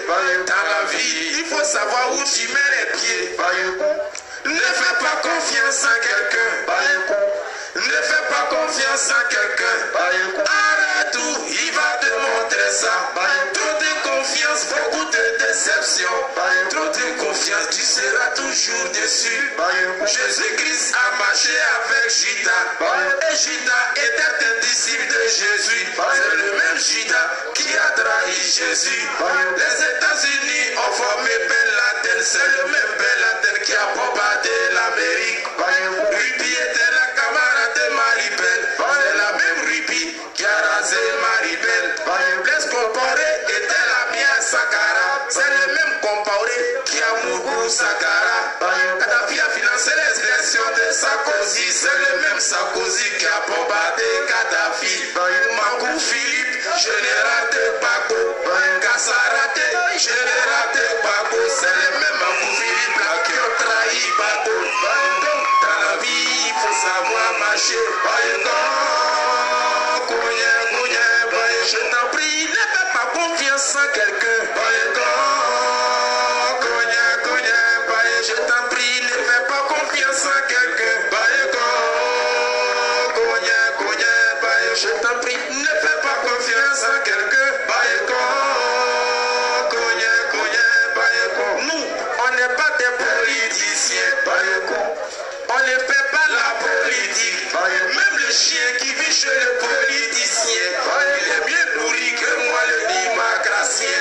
Dans la vie, il faut savoir où tu mets les pieds. Ne fais pas confiance à quelqu'un. Ne fais pas confiance à quelqu'un. Arrête tout, il va te montrer ça. Trop de confiance, beaucoup de déception. Trop de confiance, tu seras toujours déçu. Jésus-Christ a marché avec Judas. Et Judas était un disciple de Jésus. C'est le même Judas qui a trahi Jésus. Les États-Unis ont formé Ben Laden. C'est le même Ben Laden qui a bombardé l'Amérique. Ruby était la camarade de Maribel. C'est la même Ruby qui a rasé Maribel. Blaise Compaoré était l'ami à Sankara. C'est le même Compaoré qui a mouru Sankara. Kadhafi a financé les élections de Sarkozy. C'est le même Sarkozy qui a bombardé Kadhafi. Makou Philippe, général de Bako. Kassarate, général de Bako. C'est le même Makou Philippe là qui ont trahi Bako. Donc dans la vie, il faut savoir marcher. Je t'en prie, ne fais pas confiance en quelqu'un. Je t'en prie, ne fais pas confiance en quelqu'un. Je t'en prie, ne fais pas confiance en quelqu'un. Nous, on n'est pas des politiciens. On ne fait pas la politique. Même le chien qui vit chez le politicien, il est bien nourri que moi, le démocratien.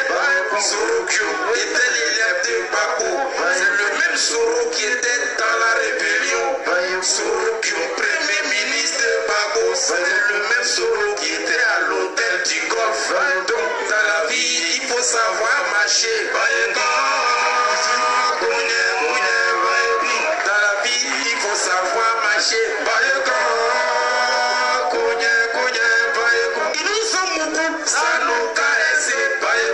Sorokyo était l'élève de Bako. C'est le même Soro qui était dans la rébellion. Sorokyo, premier ministre de Bako. C'est le même Soro qui était à l'hôtel du Golfe. Donc, dans la vie, il faut savoir marcher. Dans la vie, il faut savoir marcher. Ils nous ont beaucoup, ça nous caresse. Les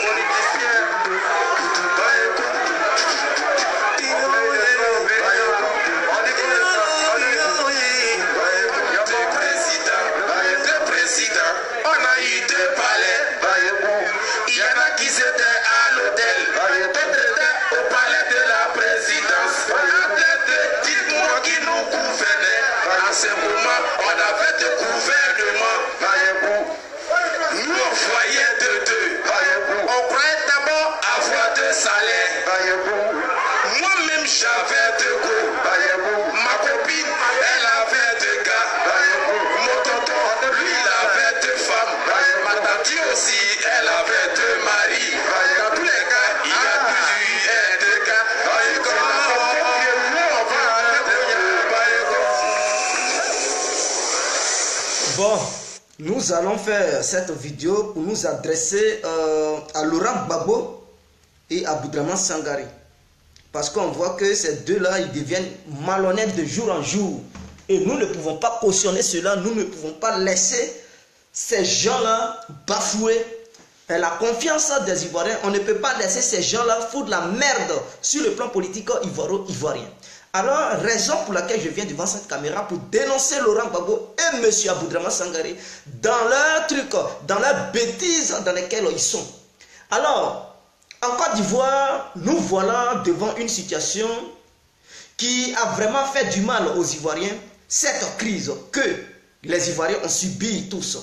politiciens, deux présidents, on a eu deux palais. Il y en a qui étaient à l'hôtel, d'autres étaient au palais de la présidence. Dites-moi qui nous gouvernait. À ce moment, on avait de gouvernement. Nous, on voyait de deux. On croyait d'abord avoir deux salaires. Moi-même, j'avais deux go. Ma copine, elle avait deux gars. Mon tonton, lui, il avait deux femmes. Ma tante aussi, elle avait deux maris. Dans tous les cas, il y a plusieurs deux gars. Bon, nous allons faire cette vidéo pour nous adresser à Laurent Gbagbo et à Aboudraman Sangaré. Parce qu'on voit que ces deux-là, ils deviennent malhonnêtes de jour en jour. Et nous ne pouvons pas cautionner cela, nous ne pouvons pas laisser ces gens-là bafouer la confiance des Ivoiriens. On ne peut pas laisser ces gens-là foutre la merde sur le plan politique ivoirien. Alors, raison pour laquelle je viens devant cette caméra pour dénoncer Laurent Gbagbo et M. Aboudraman Sangaré dans leurs trucs, dans leurs bêtises dans lesquelles ils sont. Alors, en Côte d'Ivoire, nous voilà devant une situation qui a vraiment fait du mal aux Ivoiriens. Cette crise que les Ivoiriens ont subi tous.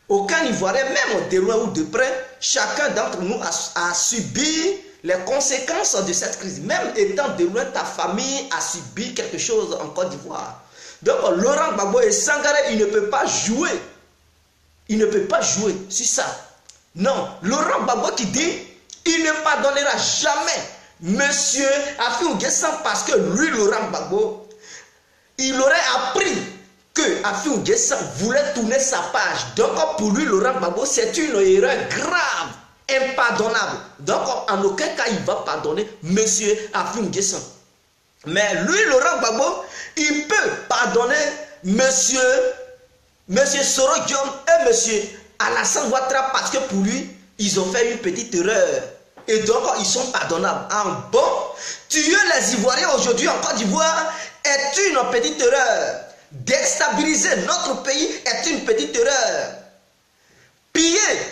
Aucun Ivoirien, même de loin ou de près, chacun d'entre nous a subi les conséquences de cette crise. Même étant de loin, ta famille a subi quelque chose en Côte d'Ivoire. Donc, Laurent Gbagbo et Sangaré, il ne peut pas jouer. Il ne peut pas jouer sur ça. Non, Laurent Gbagbo qui dit, il ne pardonnera jamais Monsieur Affi N'Guessan parce que lui, Laurent Gbagbo, il aurait appris que Affi N'Guessan voulait tourner sa page. Donc, pour lui, Laurent Gbagbo, c'est une erreur grave, impardonnable. Donc, en aucun cas, il va pardonner Monsieur Affi N'Guessan. Mais lui, Laurent Gbagbo, il peut pardonner Monsieur Soro Diom et Monsieur Alassane Ouattara parce que pour lui, ils ont fait une petite erreur. Et donc, ils sont pardonnables. En bon, tuer les Ivoiriens aujourd'hui en Côte d'Ivoire est une petite erreur. Déstabiliser notre pays est une petite erreur.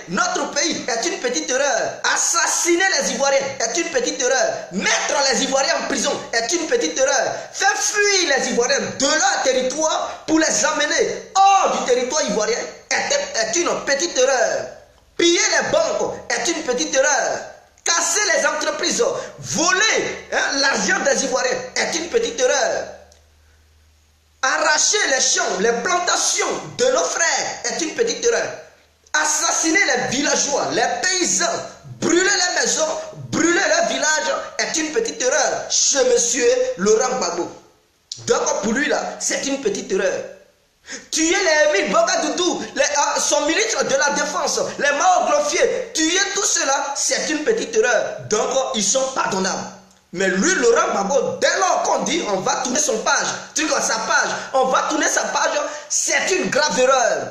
notre pays est une petite erreur. Assassiner les Ivoiriens est une petite erreur. Mettre les Ivoiriens en prison est une petite erreur. Faire fuir les Ivoiriens de leur territoire pour les amener hors du territoire ivoirien est une petite erreur. Piller les banques est une petite erreur. Casser les entreprises, voler l'argent des Ivoiriens est une petite erreur. Arracher les champs, les plantations de nos frères est une petite erreur. Assassiner les villageois, les paysans, brûler les maisons, brûler les villages est une petite erreur chez monsieur Laurent Gbagbo. Donc pour lui là, c'est une petite erreur. Tuer les Émile Bougadoudou, son ministre de la Défense, les Mao Gloffier, tuer tout cela, c'est une petite erreur. Donc ils sont pardonnables. Mais lui, Laurent Gbagbo, dès lors qu'on dit on va tourner sa page, on va tourner sa page, c'est une grave erreur.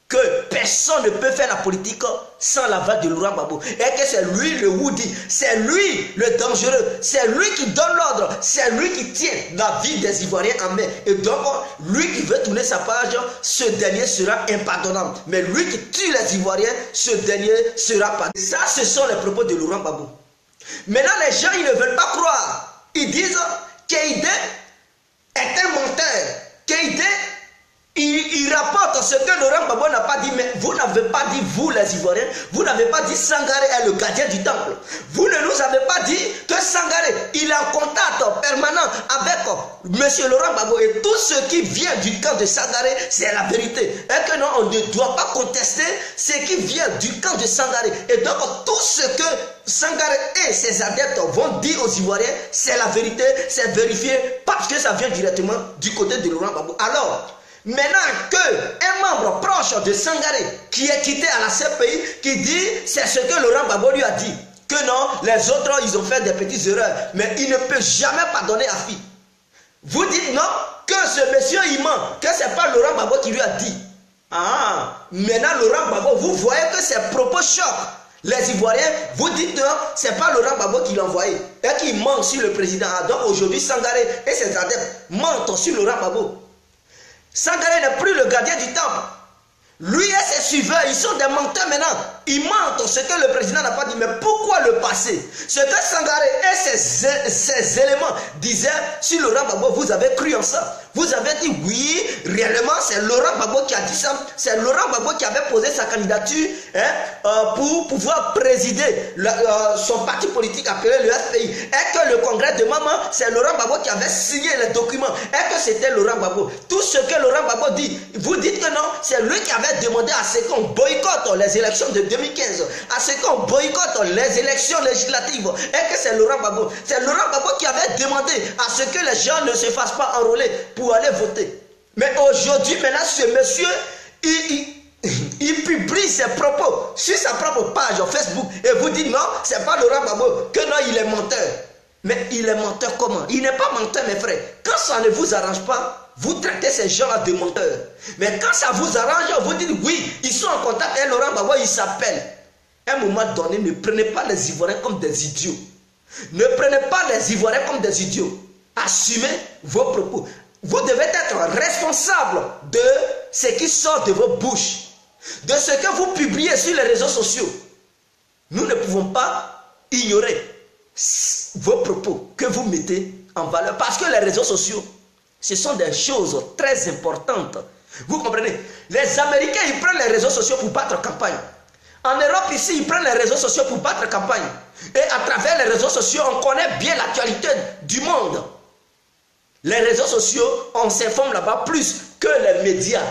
Que personne ne peut faire la politique sans l'aval de Laurent Gbagbo. Et que c'est lui le Woody, c'est lui le dangereux, c'est lui qui donne l'ordre, c'est lui qui tient la vie des Ivoiriens en main. Et donc, lui qui veut tourner sa page, ce dernier sera impardonnable. Mais lui qui tue les Ivoiriens, ce dernier sera pardonnable. Ça, ce sont les propos de Laurent Gbagbo. Maintenant, les gens, ils ne veulent pas croire. Ils disent qu'Aïdé est un menteur. Qu'Aïdé, il rapporte ce que Laurent Gbagbo n'a pas dit. Mais vous n'avez pas dit, vous les Ivoiriens, vous n'avez pas dit Sangaré est le gardien du temple. Vous ne nous avez pas dit que Sangaré, il est en contact permanent avec M. Laurent Gbagbo. Et tout ce qui vient du camp de Sangaré, c'est la vérité. Et que non, on ne doit pas contester ce qui vient du camp de Sangaré. Et donc, tout ce que Sangaré et ses adeptes vont dire aux Ivoiriens, c'est la vérité, c'est vérifié, parce que ça vient directement du côté de Laurent Gbagbo. Alors, maintenant qu'un membre proche de Sangaré, qui est quitté à la CPI, qui dit, c'est ce que Laurent Gbagbo lui a dit, que non, les autres, ils ont fait des petites erreurs, mais il ne peut jamais pardonner à Fi. Vous dites non, que ce monsieur, il ment, que ce n'est pas Laurent Gbagbo qui lui a dit. Ah, maintenant Laurent Gbagbo, vous voyez que ses propos choquent les Ivoiriens. Vous dites non, ce n'est pas Laurent Gbagbo qui l'a envoyé, et qui ment sur le président. Ah, donc aujourd'hui, Sangaré et ses adeptes mentent sur Laurent Gbagbo. Sangaré n'est plus le gardien du temple. Lui et ses suiveurs, ils sont des menteurs maintenant. Ils mentent ce que le président n'a pas dit. Mais pourquoi le passé? Ce que Sangaré et ses éléments disaient sur Laurent Gbagbo, vous avez cru en ça. Vous avez dit oui, réellement c'est Laurent Gbagbo qui a dit ça. C'est Laurent Gbagbo qui avait posé sa candidature pour pouvoir présider son parti politique appelé le FPI. Et que le congrès de Maman, c'est Laurent Gbagbo qui avait signé les documents. Et que c'était Laurent Gbagbo. Tout ce que Laurent Gbagbo dit, vous dites que non, c'est lui qui avait demandé à ce qu'on boycotte les élections de 2015, à ce qu'on boycotte les élections législatives, et que c'est Laurent Gbagbo. C'est Laurent Gbagbo qui avait demandé à ce que les gens ne se fassent pas enrôler pour aller voter. Mais aujourd'hui, maintenant, ce monsieur, il publie ses propos sur sa propre page Facebook, et vous dites non, c'est pas Laurent Gbagbo, que non, il est menteur. Mais il est menteur comment? Il n'est pas menteur, mes frères. Quand ça ne vous arrange pas, vous traitez ces gens-là de menteurs. Mais quand ça vous arrange, vous dites oui, ils sont en contact avec Laurent Gbagbo, ils s'appellent. À un moment donné, ne prenez pas les Ivoiriens comme des idiots. Ne prenez pas les Ivoiriens comme des idiots. Assumez vos propos. Vous devez être responsable de ce qui sort de vos bouches, de ce que vous publiez sur les réseaux sociaux. Nous ne pouvons pas ignorer vos propos que vous mettez en valeur, parce que les réseaux sociaux, ce sont des choses très importantes. Vous comprenez? Les Américains, ils prennent les réseaux sociaux pour battre campagne. En Europe, ici, ils prennent les réseaux sociaux pour battre campagne. Et à travers les réseaux sociaux, on connaît bien l'actualité du monde. Les réseaux sociaux, on s'informe là-bas plus que les médias,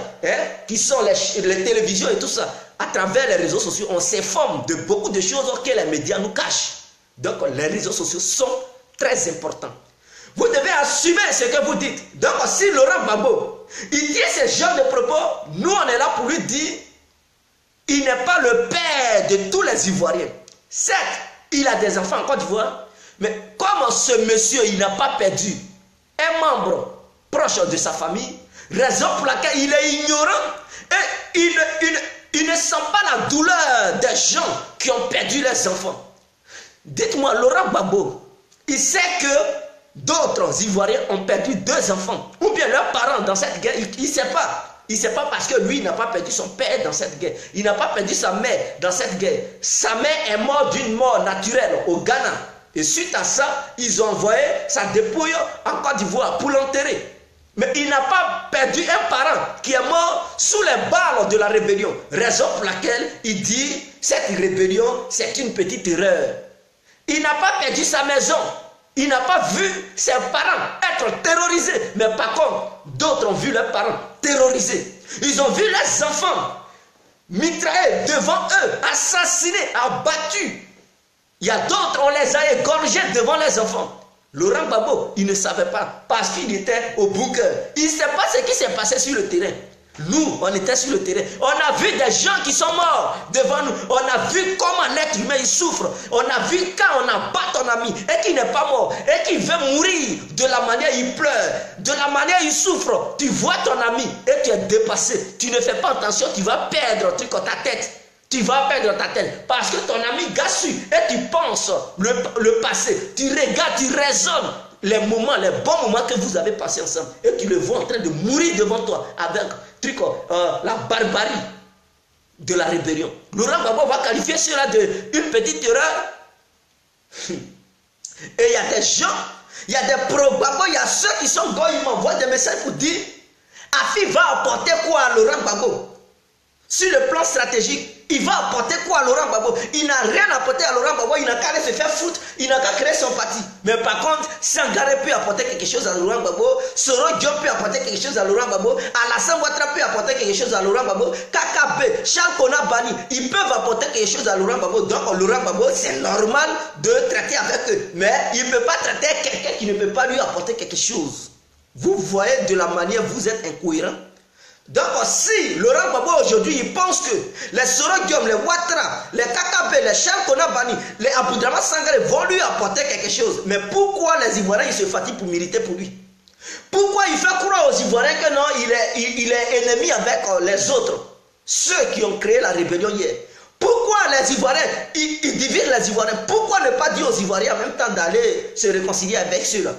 qui sont les télévisions et tout ça. À travers les réseaux sociaux, on s'informe de beaucoup de choses que les médias nous cachent. Donc, les réseaux sociaux sont très importants. Vous devez assumer ce que vous dites. Donc, si Laurent Gbagbo, il dit ce genre de propos, nous, on est là pour lui dire, il n'est pas le père de tous les Ivoiriens. Certes, il a des enfants en Côte d'Ivoire, mais comme ce monsieur, il n'a pas perdu un membre proche de sa famille, raison pour laquelle il est ignorant, et il ne sent pas la douleur des gens qui ont perdu leurs enfants. Dites-moi, Laurent Gbagbo, il sait que d'autres Ivoiriens ont perdu 2 enfants, ou bien leurs parents dans cette guerre, il ne sait pas. c'est pas parce que lui n'a pas perdu son père dans cette guerre. Il n'a pas perdu sa mère dans cette guerre. Sa mère est morte d'une mort naturelle au Ghana. Et suite à ça, ils ont envoyé sa dépouille en Côte d'Ivoire pour l'enterrer. Mais il n'a pas perdu un parent qui est mort sous les balles de la rébellion. Raison pour laquelle il dit, cette rébellion, c'est une petite erreur. Il n'a pas perdu sa maison. Il n'a pas vu ses parents être terrorisés. Mais par contre, d'autres ont vu leurs parents terrorisés. Ils ont vu leurs enfants mitraillés devant eux, assassinés, abattus. Il y a d'autres, on les a égorgés devant les enfants. Laurent Gbagbo, il ne savait pas parce qu'il était au bunker. Il ne sait pas ce qui s'est passé sur le terrain. Nous, on était sur le terrain. On a vu des gens qui sont morts devant nous. On a vu comment l'être humain il souffre. On a vu quand on abat ton ami et qu'il n'est pas mort et qu'il veut mourir. De la manière il pleure, de la manière il souffre. Tu vois ton ami et tu es dépassé. Tu ne fais pas attention, tu vas perdre un truc dans ta tête. Tu vas perdre ta tête parce que ton ami gassu et tu penses le passé. Tu regardes, tu raisonnes les moments, les bons moments que vous avez passés ensemble et tu le vois en train de mourir devant toi avec la barbarie de la rébellion. Laurent Gbagbo va qualifier cela d'une petite erreur. Et il y a des gens, il y a des pro-Gbagbo, il y a ceux qui sont go, ils m'envoient des messages pour dire Afi va apporter quoi à Laurent Gbagbo? Sur le plan stratégique, il va apporter quoi à Laurent Gbagbo? Il n'a rien apporté à Laurent Gbagbo, il n'a qu'à aller se faire foutre, il n'a qu'à créer son parti. Mais par contre, Sangaré peut apporter quelque chose à Laurent Gbagbo, Soro Diop peut apporter quelque chose à Laurent Gbagbo, Alassane Ouattara peut apporter quelque chose à Laurent Gbagbo, KKB, Charles Kona Bani, ils peuvent apporter quelque chose à Laurent Gbagbo. Donc Laurent Gbagbo, c'est normal de traiter avec eux. Mais il ne peut pas traiter quelqu'un qui ne peut pas lui apporter quelque chose. Vous voyez de la manière, vous êtes incohérent. Donc si Laurent Gbagbo aujourd'hui il pense que les Soro Diom, les Ouattara, les KKB, les Charles Kona Bani, les Aboudraman Sangaré vont lui apporter quelque chose. Mais pourquoi les Ivoiriens ils se fatiguent pour militer pour lui? Pourquoi il fait croire aux Ivoiriens que non, il est ennemi avec les autres, ceux qui ont créé la rébellion hier? Pourquoi les Ivoiriens, ils divisent les Ivoiriens? Pourquoi ne pas dire aux Ivoiriens en même temps d'aller se réconcilier avec ceux-là?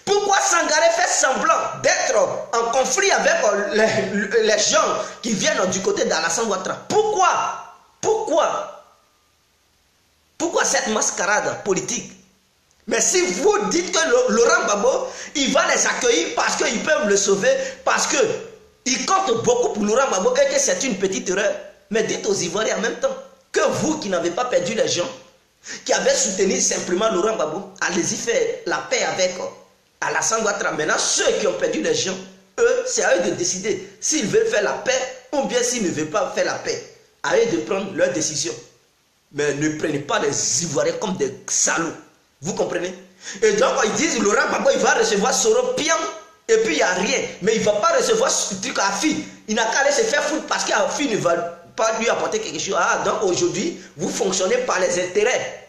Pourquoi Sangaré fait semblant d'être en conflit avec les gens qui viennent du côté d'Alassane Ouattara? Pourquoi cette mascarade politique? Mais si vous dites que Laurent Gbagbo, il va les accueillir parce qu'ils peuvent le sauver, parce qu'il compte beaucoup pour Laurent Gbagbo et que c'est une petite erreur, mais dites aux Ivoiriens en même temps que vous qui n'avez pas perdu les gens, qui avez soutenu simplement Laurent Gbagbo, allez-y faire la paix avec Alassane Ouattara. Maintenant, ceux qui ont perdu les gens, eux, c'est à eux de décider s'ils veulent faire la paix ou bien s'ils ne veulent pas faire la paix. À eux de prendre leur décision. Mais ne prenez pas les Ivoiriens comme des salauds. Vous comprenez? Et donc, ils disent Laurent Gbagbo, il va recevoir Soro Piam et puis il n'y a rien. Mais il ne va pas recevoir ce truc à Afi. Il n'a qu'à aller se faire foutre parce qu'Afi ne va pas lui apporter quelque chose. Ah, donc aujourd'hui, vous fonctionnez par les intérêts.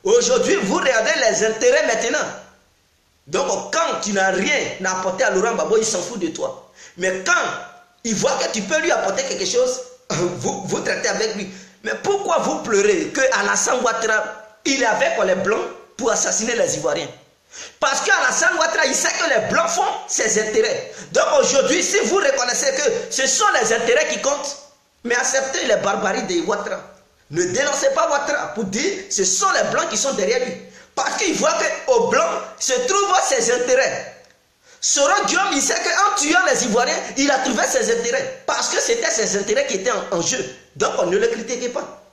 Aujourd'hui, vous regardez les intérêts maintenant. Donc, quand tu n'as rien à apporter à Laurent Gbagbo, il s'en fout de toi. Mais quand il voit que tu peux lui apporter quelque chose, vous traitez avec lui. Mais pourquoi vous pleurez que Alassane Ouattara, il est avec les Blancs pour assassiner les Ivoiriens? Parce qu'Alassane Ouattara, il sait que les Blancs font ses intérêts. Donc aujourd'hui, si vous reconnaissez que ce sont les intérêts qui comptent, mais acceptez les barbaries des Ouattara. Ne dénoncez pas Ouattara pour dire que ce sont les Blancs qui sont derrière lui. Parce qu'il voit qu'au blanc se trouvent ses intérêts. Soro Diom, il sait qu'en tuant les Ivoiriens, il a trouvé ses intérêts. Parce que c'était ses intérêts qui étaient en jeu. Donc on ne le critiquez pas.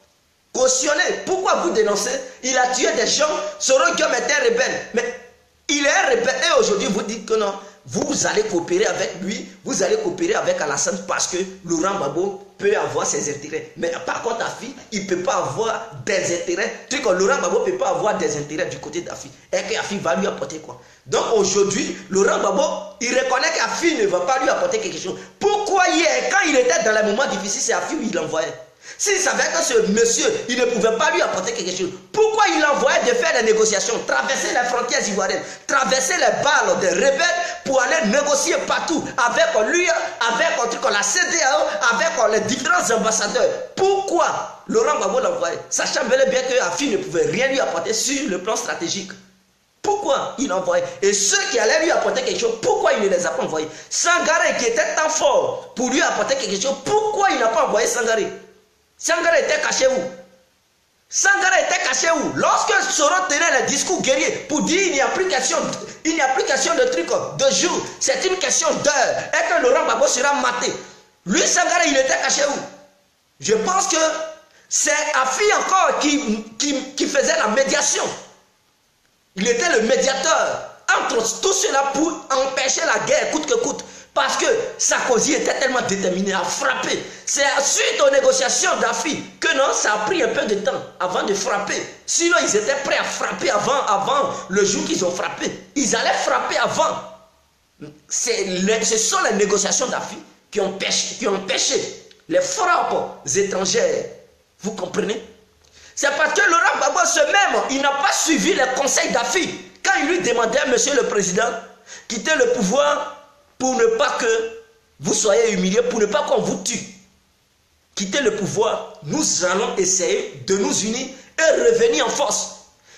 Cautionnez. Pourquoi vous dénoncez? Il a tué des gens. Soro Diom était rebelle. Mais il est un rebelle. Et aujourd'hui, vous dites que non. Vous allez coopérer avec lui. Vous allez coopérer avec Alassane parce que Laurent Gbagbo peut avoir ses intérêts. Mais par contre, Afi, il ne peut pas avoir des intérêts. Tu sais que Laurent Gbagbo ne peut pas avoir des intérêts du côté d'Afi. Et qu'Afi va lui apporter quoi? Donc aujourd'hui, Laurent Gbagbo, il reconnaît qu'Afi ne va pas lui apporter quelque chose. Pourquoi hier, quand il était dans les moments difficiles, c'est Afi où il l'envoyait? S'il savait que ce monsieur, il ne pouvait pas lui apporter quelque chose, pourquoi il l'envoyait de faire des négociations, traverser les frontières ivoiriennes, traverser les balles des rebelles pour aller négocier partout avec lui, avec la CEDEAO, avec les différents ambassadeurs? Pourquoi Laurent Gbagbo l'envoyait, sachant bel et bien que Afi ne pouvait rien lui apporter sur le plan stratégique? pourquoi il a envoyé? Et ceux qui allaient lui apporter quelque chose, pourquoi il ne les a pas envoyés? Sangaré qui était tant fort pour lui apporter quelque chose, pourquoi il n'a pas envoyé Sangaré? Sangaré était caché où? Sangaré était caché où? Lorsque Soro tenait le discours guerrier pour dire il n'y a plus question de trucs, de jours, c'est une question d'heure, et que Laurent Gbagbo sera maté. Lui, Sangaré, il était caché où? Je pense que c'est Afi encore qui faisait la médiation. Il était le médiateur entre tout cela pour empêcher la guerre coûte que coûte. Parce que Sarkozy était tellement déterminé à frapper. C'est suite aux négociations d'Afi que non, ça a pris un peu de temps avant de frapper. Sinon, ils étaient prêts à frapper avant le jour qu'ils ont frappé. Ils allaient frapper avant. Ce sont les négociations d'Afi qui ont empêché les frappes étrangères. Vous comprenez? C'est parce que Laurent Gbagbo même, il n'a pas suivi les conseils d'Afi. Quand il lui demandait, monsieur le président, quitter le pouvoir pour ne pas que vous soyez humiliés, pour ne pas qu'on vous tue. Quitter le pouvoir, nous allons essayer de nous unir et revenir en force.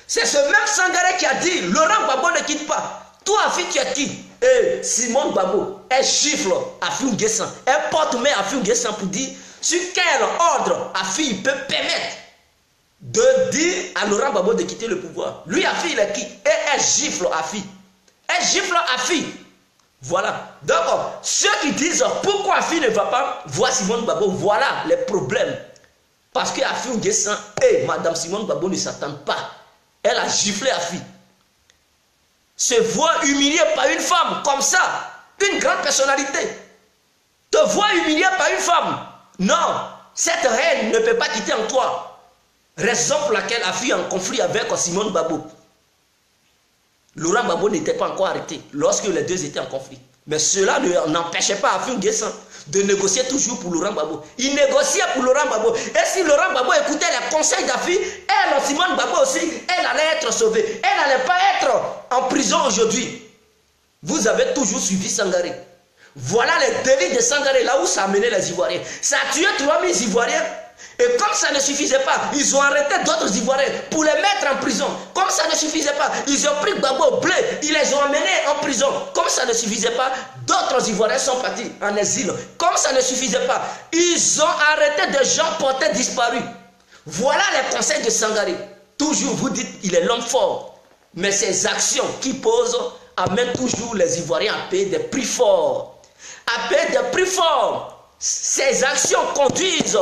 C'est ce même Sangaré qui a dit, Laurent Gbagbo ne quitte pas. Toi, Afi, tu es qui? Et Simone Gbagbo, elle gifle Afi N'Guessan. Elle porte main Afi N'Guessan pour dire sur quel ordre Afi peut permettre de dire à Laurent Gbagbo de quitter le pouvoir. Lui, Afi, il est qui? Et elle gifle Afi. Elle gifle Afi. Voilà. Donc, ceux qui disent pourquoi Afi ne va pas voir Simone Gbagbo, voilà les problèmes. Parce que Afi N'Guessan et Madame Simone Gbagbo ne s'attendent pas. Elle a giflé Afi. Se voir humilié par une femme comme ça, une grande personnalité. Te voir humilié par une femme. Non, cette reine ne peut pas quitter en toi. Raison pour laquelle Afi est en conflit avec Simone Gbagbo. Laurent Gbagbo n'était pas encore arrêté lorsque les deux étaient en conflit. Mais cela n'empêchait pas Afi N'Guessan de négocier toujours pour Laurent Gbagbo. Il négociait pour Laurent Gbagbo. Et si Laurent Gbagbo écoutait les conseils d'Afi, elle, Simone Gbagbo aussi, elle allait être sauvée. Elle n'allait pas être en prison aujourd'hui. Vous avez toujours suivi Sangaré. Voilà les délits de Sangaré, là où ça a mené les Ivoiriens. Ça a tué 3000 Ivoiriens. Et comme ça ne suffisait pas, ils ont arrêté d'autres Ivoiriens pour les mettre en prison. Comme ça ne suffisait pas, ils ont pris Gbagbo au blé, ils les ont emmenés en prison. Comme ça ne suffisait pas, d'autres Ivoiriens sont partis en exil. Comme ça ne suffisait pas, ils ont arrêté des gens portés disparus. Voilà les conseils de Sangaré. Toujours vous dites il est l'homme fort. Mais ces actions qui posent amènent toujours les Ivoiriens à payer des prix forts. À payer des prix forts. Ces actions conduisent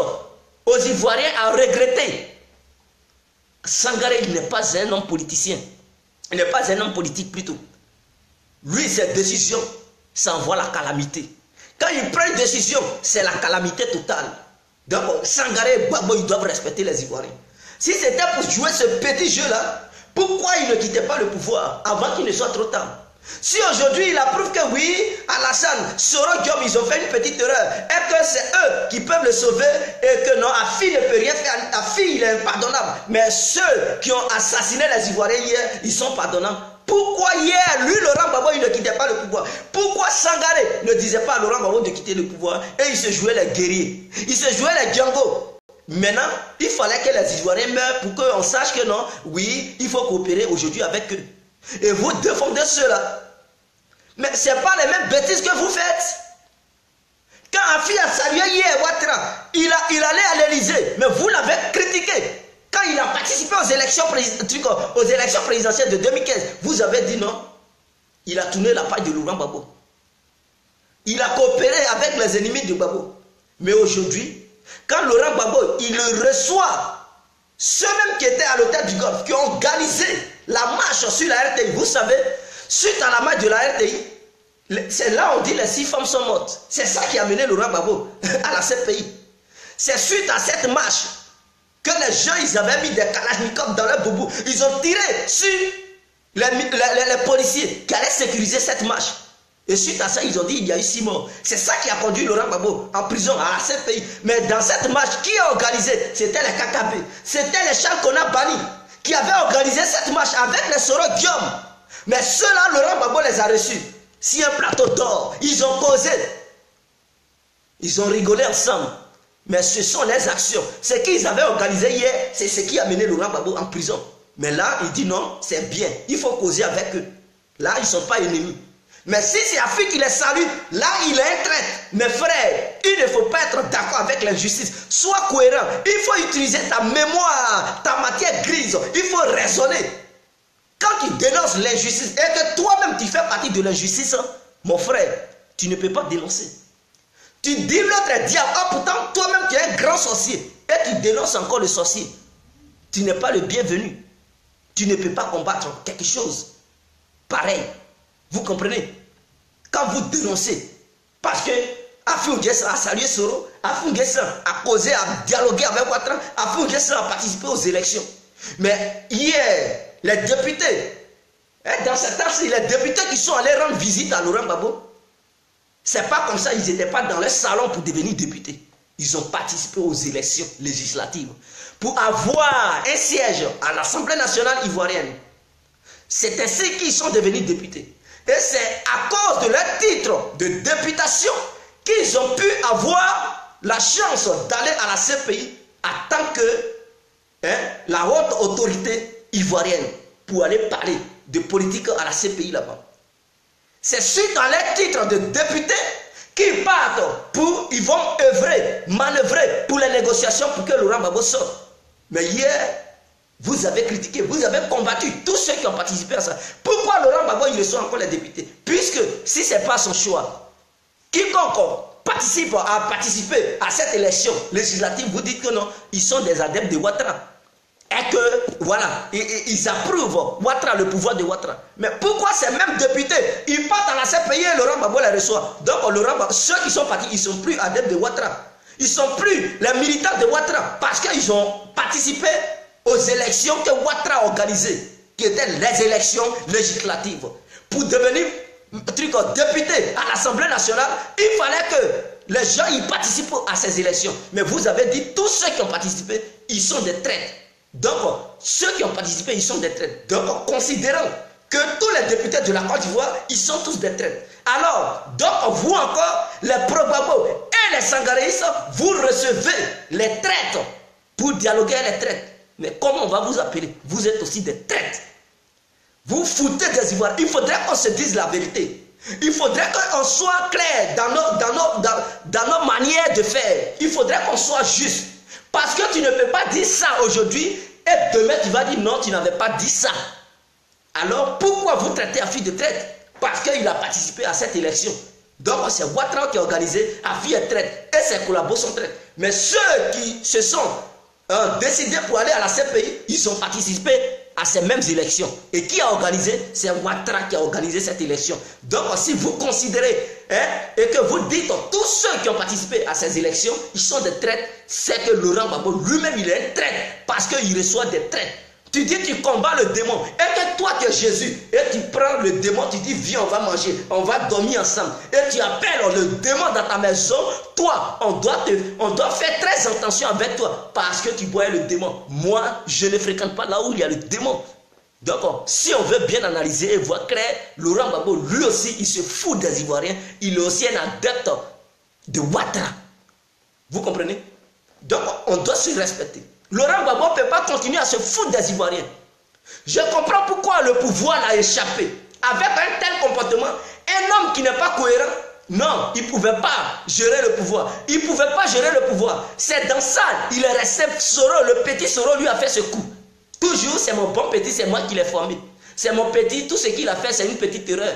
aux Ivoiriens à regretter. Sangaré, il n'est pas un homme politicien. Il n'est pas un homme politique plutôt. Lui, ses décisions, ça envoie la calamité. Quand il prend une décision, c'est la calamité totale. Donc, Sangaré et Gbagbo, ils doivent respecter les Ivoiriens. Si c'était pour jouer ce petit jeu-là, pourquoi il ne quittait pas le pouvoir avant qu'il ne soit trop tard? Si aujourd'hui il approuve que oui, Alassane, Soro Diom, ils ont fait une petite erreur et que c'est eux qui peuvent le sauver et que non, Afi ne peut rien faire, Afi il est impardonnable. Mais ceux qui ont assassiné les Ivoiriens hier, ils sont pardonnables. Pourquoi hier, lui, Laurent Gbagbo, il ne quittait pas le pouvoir? Pourquoi Sangaré ne disait pas à Laurent Gbagbo de quitter le pouvoir et il se jouait les guerriers, il se jouait les Django? Maintenant, il fallait que les Ivoiriens meurent pour qu'on sache que non, oui, il faut coopérer aujourd'hui avec eux. Et vous défendez cela. Mais ce n'est pas les mêmes bêtises que vous faites. Quand Afi a salué hier Ouattara, il allait à l'Élysée, mais vous l'avez critiqué. Quand il a participé aux élections présidentielles de 2015, vous avez dit non. Il a tourné la page de Laurent Gbagbo. Il a coopéré avec les ennemis de Gbagbo. Mais aujourd'hui, quand Laurent Gbagbo, il le reçoit, ceux-mêmes qui étaient à l'hôtel du Golfe, qui ont organisé la marche sur la RTI, vous savez, suite à la marche de la RTI, c'est là où on dit les 6 femmes sont mortes. C'est ça qui a mené Laurent Gbagbo à la CPI. C'est suite à cette marche que les gens, ils avaient mis des kalachnikovs dans leur boubou. Ils ont tiré sur les policiers qui allaient sécuriser cette marche. Et suite à ça, ils ont dit il y a eu 6 morts. C'est ça qui a conduit Laurent Gbagbo en prison à la CPI. Mais dans cette marche, qui a organisé? C'était les KKB. C'était les Charles qu'on a bannis qui avaient organisé cette marche avec les Soro Diom. Mais ceux-là, Laurent Gbagbo les a reçus. Si un plateau d'or, ils ont causé. Ils ont rigolé ensemble. Mais ce sont les actions. Ce qu'ils avaient organisé hier, c'est ce qui a mené Laurent Gbagbo en prison. Mais là, il dit non, c'est bien. Il faut causer avec eux. Là, ils ne sont pas ennemis. Mais si c'est Afrique qui les salue, là, il est un traître. Mes frères, il ne faut pas être d'accord avec l'injustice. Sois cohérent. Il faut utiliser ta mémoire, ta matière grise. Il faut raisonner. Quand tu dénonces l'injustice et que toi-même tu fais partie de l'injustice, mon frère, tu ne peux pas dénoncer. Tu dis l'autre est diable. Ah, pourtant, toi-même tu es un grand sorcier. Et tu dénonces encore le sorcier. Tu n'es pas le bienvenu. Tu ne peux pas combattre quelque chose pareil. Vous comprenez? Quand vous dénoncez, parce que Afou N'Guessan a salué Soro, Afou N'Guessan a causé, a dialogué avec Ouattara, Afou N'Guessan a participé aux élections. Mais hier, les députés, dans cette temps-ci, les députés qui sont allés rendre visite à Laurent Gbagbo, c'est pas comme ça, ils n'étaient pas dans le salon pour devenir députés. Ils ont participé aux élections législatives pour avoir un siège à l'Assemblée nationale ivoirienne. C'est ainsi qu'ils sont devenus députés. Et c'est à cause de leur titre de députation qu'ils ont pu avoir la chance d'aller à la CPI en tant que la haute autorité ivoirienne pour aller parler de politique à la CPI là-bas. C'est suite à leur titre de député qu'ils partent pour, ils vont œuvrer, manœuvrer pour les négociations pour que Laurent Gbagbo sorte. Mais hier, vous avez critiqué, vous avez combattu tous ceux qui ont participé à ça. Pourquoi Laurent Gbagbo il reçoit encore les députés? Puisque si ce n'est pas son choix, quiconque participe à participer à cette élection législative, vous dites que non, ils sont des adeptes de Ouattara. Et que, voilà, ils approuvent Ouattara, le pouvoir de Ouattara. Mais pourquoi ces mêmes députés, ils partent à la CPI et Laurent Gbagbo les reçoit? Donc, ceux qui sont partis, ils ne sont plus adeptes de Ouattara. Ils ne sont plus les militants de Ouattara parce qu'ils ont participé aux élections que Ouattara a organisées, qui étaient les élections législatives. Pour devenir député à l'Assemblée nationale, il fallait que les gens y participent à ces élections. Mais vous avez dit, tous ceux qui ont participé, ils sont des traîtres. Donc, ceux qui ont participé, ils sont des traîtres. Donc, considérant que tous les députés de la Côte d'Ivoire, ils sont tous des traîtres. Alors, donc, vous encore, les pro-Gbagbo et les sangaréistes, vous recevez les traîtres pour dialoguer avec les traîtres. Mais comment on va vous appeler? Vous êtes aussi des traîtres. Vous foutez des Ivoiriens. Il faudrait qu'on se dise la vérité. Il faudrait qu'on soit clair dans nos manières de faire. Il faudrait qu'on soit juste. Parce que tu ne peux pas dire ça aujourd'hui et demain tu vas dire non, tu n'avais pas dit ça. Alors pourquoi vous traitez Afi de traître? Parce qu'il a participé à cette élection. Donc c'est Ouattara qui a organisé, Afi est traître et ses collaborateurs sont traîtres. Mais ceux qui se sont décidés pour aller à la CPI, ils ont participé à ces mêmes élections. Et qui a organisé? C'est Ouattara qui a organisé cette élection. Donc si vous considérez et que vous dites tous ceux qui ont participé à ces élections, ils sont des traîtres, c'est que Laurent Gbagbo lui-même il est un traître parce qu'il reçoit des traîtres. Tu dis tu combats le démon et que toi tu es Jésus et tu prends le démon, tu dis viens on va manger, on va dormir ensemble et tu appelles le démon dans ta maison. Toi on doit faire très attention avec toi parce que tu bois le démon. Moi je ne fréquente pas là où il y a le démon. Donc si on veut bien analyser et voir clair, Laurent Gbagbo lui aussi il se fout des Ivoiriens, il est aussi un adepte de Ouattara. Vous comprenez? Donc on doit se respecter. Laurent Gbagbo ne peut pas continuer à se foutre des Ivoiriens. Je comprends pourquoi le pouvoir l'a échappé. Avec un tel comportement, un homme qui n'est pas cohérent, non, il ne pouvait pas gérer le pouvoir. Il ne pouvait pas gérer le pouvoir. C'est dans ça, il est resté Soro, le petit Soro lui a fait ce coup. Toujours, c'est mon bon petit, c'est moi qui l'ai formé. C'est mon petit, tout ce qu'il a fait, c'est une petite erreur.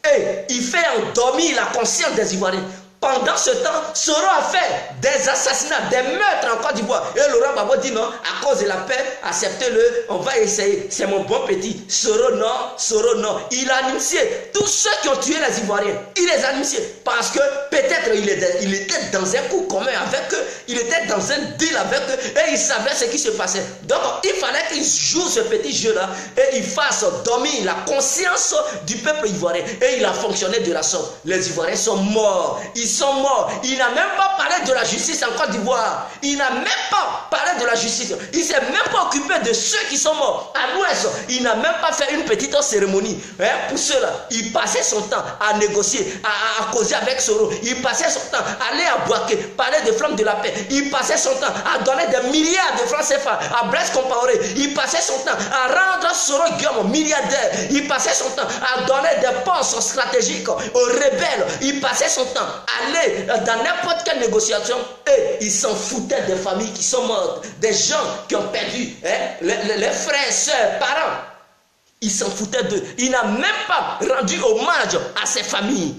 Et il fait endormir la conscience des Ivoiriens. Pendant ce temps, Soro a fait des assassinats, des meurtres en Côte d'Ivoire. Et Laurent Gbagbo dit non, à cause de la paix, acceptez-le, on va essayer. C'est mon bon petit. Soro non, Soro non. Il a initié tous ceux qui ont tué les Ivoiriens. Il les a initiés parce que peut-être il était dans un coup commun avec eux, il était dans un deal avec eux et il savait ce qui se passait. Donc il fallait qu'il joue ce petit jeu-là et il fasse dormir la conscience du peuple ivoirien. Et il a fonctionné de la sorte. Les Ivoiriens sont morts. Ils sont morts. Il n'a même pas parlé de la justice en Côte d'Ivoire. Il n'a même pas parlé de la justice. Il ne s'est même pas occupé de ceux qui sont morts. À l'ouest, il n'a même pas fait une petite cérémonie. Pour ceux-là, il passait son temps à négocier, à causer avec Soro. Il passait son temps à aller à Bouaké, parler des flammes de la paix. Il passait son temps à donner des milliards de francs CFA à Blaise Compaoré. Il passait son temps à rendre Soro Guillaume milliardaire. Il passait son temps à donner des postes stratégiques aux rebelles. Il passait son temps à aller dans n'importe quelle négociation et il s'en foutait des familles qui sont mortes, des gens qui ont perdu les frères, sœurs, parents. Il s'en foutait d'eux. Il n'a même pas rendu hommage à ses familles.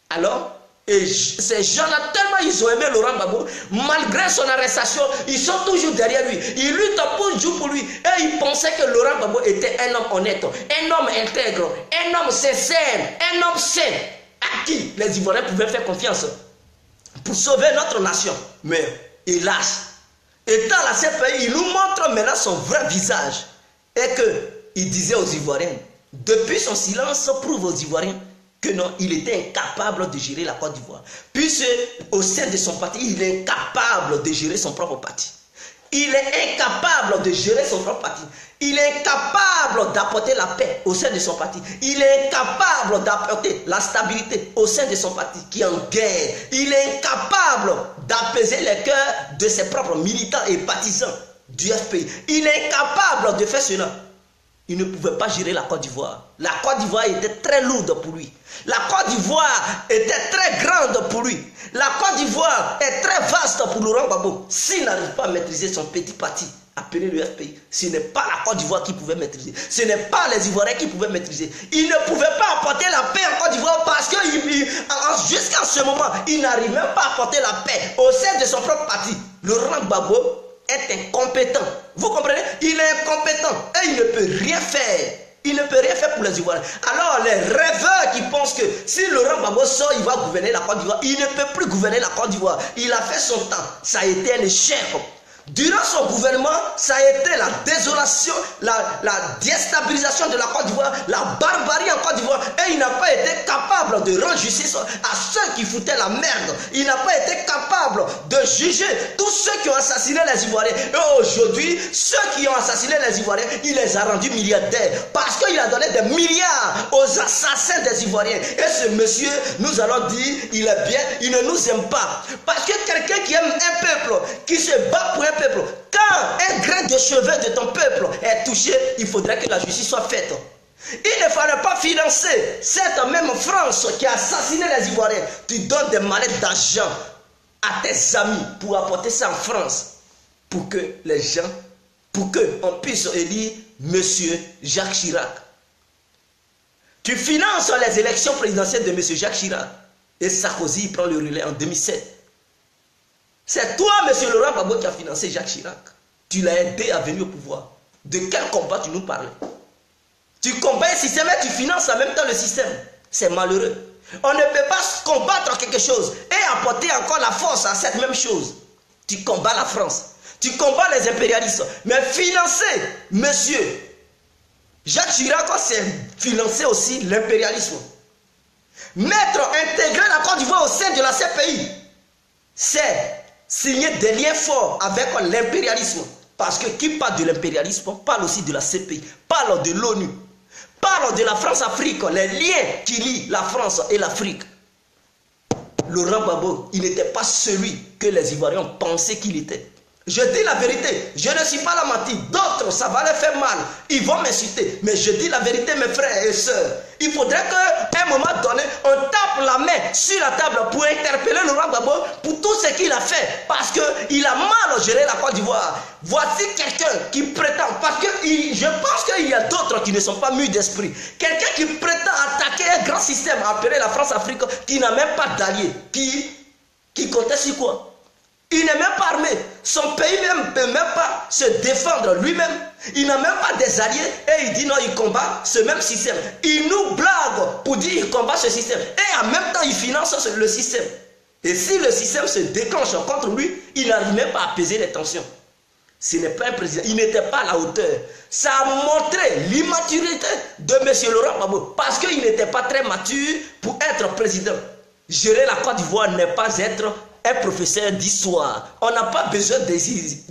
Alors, et ces gens-là, tellement ils ont aimé Laurent Gbagbo, malgré son arrestation, ils sont toujours derrière lui. Ils luttent pour jour pour lui. Et ils pensaient que Laurent Gbagbo était un homme honnête, un homme intègre, un homme sincère, un homme sain, à qui les Ivoiriens pouvaient faire confiance pour sauver notre nation. Mais hélas, étant la CPI, il nous montre maintenant son vrai visage. Et qu'il disait aux Ivoiriens, depuis son silence, prouve aux Ivoiriens que non, il était incapable de gérer la Côte d'Ivoire. Puisque au sein de son parti, il est incapable de gérer son propre parti. Il est incapable de gérer son propre parti. Il est incapable d'apporter la paix au sein de son parti. Il est incapable d'apporter la stabilité au sein de son parti qui est en guerre. Il est incapable d'apaiser les cœurs de ses propres militants et partisans du FPI. Il est incapable de faire cela. Il ne pouvait pas gérer la Côte d'Ivoire. La Côte d'Ivoire était très lourde pour lui. La Côte d'Ivoire était très grande pour lui. La Côte d'Ivoire est très vaste pour Laurent Gbagbo. S'il n'arrive pas à maîtriser son petit parti, appelé le FPI, ce n'est pas la Côte d'Ivoire qui pouvait maîtriser. Ce n'est pas les Ivoiriens qui pouvaient maîtriser. Il ne pouvait pas apporter la paix en Côte d'Ivoire parce que jusqu'à ce moment, il n'arrive même pas à apporter la paix au sein de son propre parti. Laurent Gbagbo est incompétent. Vous comprenez? Il est incompétent et il ne peut rien faire. Il ne peut rien faire pour les Ivoiriens. Alors les rêveurs qui pensent que si Laurent Gbagbo sort, il va gouverner la Côte d'Ivoire. Il ne peut plus gouverner la Côte d'Ivoire. Il a fait son temps. Ça a été un échec. Durant son gouvernement, ça a été la désolation, la déstabilisation de la Côte d'Ivoire, la barbarie en Côte d'Ivoire. Et il n'a pas été capable de rendre justice à ceux qui foutaient la merde. Il n'a pas été capable de juger tous ceux qui ont assassiné les Ivoiriens. Et aujourd'hui, ceux qui ont assassiné les Ivoiriens, il les a rendus milliardaires. Parce qu'il a donné des milliards aux assassins des Ivoiriens. Et ce monsieur, nous allons dire, il est bien, il ne nous aime pas. Parce que quelqu'un qui aime un peuple, qui se bat pour un peuple, quand un grain de cheveux de ton peuple est touché, il faudrait que la justice soit faite. Il ne fallait pas financer cette même France qui a assassiné les Ivoiriens. Tu donnes des mallettes d'argent à tes amis pour apporter ça en France, pour que les gens, pour qu'on puisse élire monsieur Jacques Chirac. Tu finances les élections présidentielles de monsieur Jacques Chirac et Sarkozy prend le relais en 2007. C'est toi, M. Laurent Gbagbo, qui a financé Jacques Chirac. Tu l'as aidé à venir au pouvoir. De quel combat tu nous parlais? Tu combats un système et tu finances en même temps le système. C'est malheureux. On ne peut pas combattre quelque chose et apporter encore la force à cette même chose. Tu combats la France. Tu combats les impérialistes. Mais financer, monsieur Jacques Chirac, c'est financer aussi l'impérialisme. Intégrer la Côte d'Ivoire au sein de la CPI, c'est signer des liens forts avec l'impérialisme. Parce que qui parle de l'impérialisme parle aussi de la CPI, parle de l'ONU, parle de la France-Afrique, les liens qui lient la France et l'Afrique. Laurent Gbagbo, il n'était pas celui que les Ivoiriens pensaient qu'il était. Je dis la vérité, je ne suis pas la mentir. D'autres, ça va les faire mal. Ils vont m'insulter. Mais je dis la vérité, mes frères et sœurs. Il faudrait qu'à un moment donné, on tape la main sur la table pour interpeller Laurent Gbagbo pour tout ce qu'il a fait. Parce qu'il a mal géré la Côte d'Ivoire. Voici quelqu'un qui prétend, parce que je pense qu'il y a d'autres qui ne sont pas mûrs d'esprit. Quelqu'un qui prétend attaquer un grand système appelé la France-Afrique, qui n'a même pas d'alliés. Qui comptait sur quoi? Il n'est même pas armé. Son pays même ne peut même pas se défendre lui-même. Il n'a même pas des alliés. Et il dit non, il combat ce même système. Il nous blague pour dire qu'il combat ce système. Et en même temps, il finance le système. Et si le système se déclenche contre lui, il n'arrive même pas à apaiser les tensions. Ce n'est pas un président. Il n'était pas à la hauteur. Ça a montré l'immaturité de M. Laurent Gbagbo. Parce qu'il n'était pas très mature pour être président. Gérer la Côte d'Ivoire n'est pas être un professeur d'histoire. On n'a pas besoin de...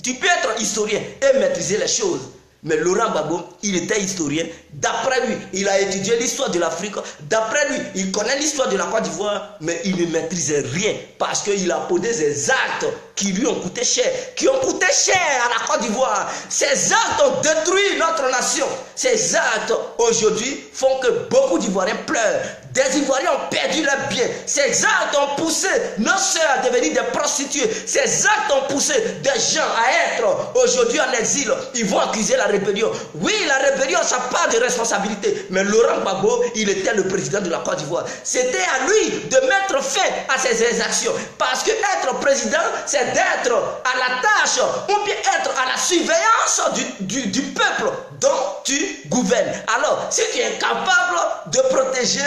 Tu peux être historien et maîtriser les choses. Mais Laurent Gbagbo, il était historien. D'après lui, il a étudié l'histoire de l'Afrique. D'après lui, il connaît l'histoire de la Côte d'Ivoire. Mais il ne maîtrisait rien. Parce qu'il a posé des actes qui lui ont coûté cher. Qui ont coûté cher à la Côte d'Ivoire. Ces actes ont détruit notre nation. Ces actes, aujourd'hui, font que beaucoup d'Ivoiriens pleurent. Des Ivoiriens ont perdu leurs biens. Ces actes ont poussé nos soeurs à devenir des prostituées. Ces actes ont poussé des gens à être aujourd'hui en exil. Ils vont accuser la rébellion. Oui, la rébellion, ça part de responsabilité. Mais Laurent Gbagbo, il était le président de la Côte d'Ivoire. C'était à lui de mettre fin à ces exactions. Parce que être président, c'est d'être à la tâche ou bien être à la surveillance du peuple dont tu gouvernes. Alors, si tu es capable de protéger,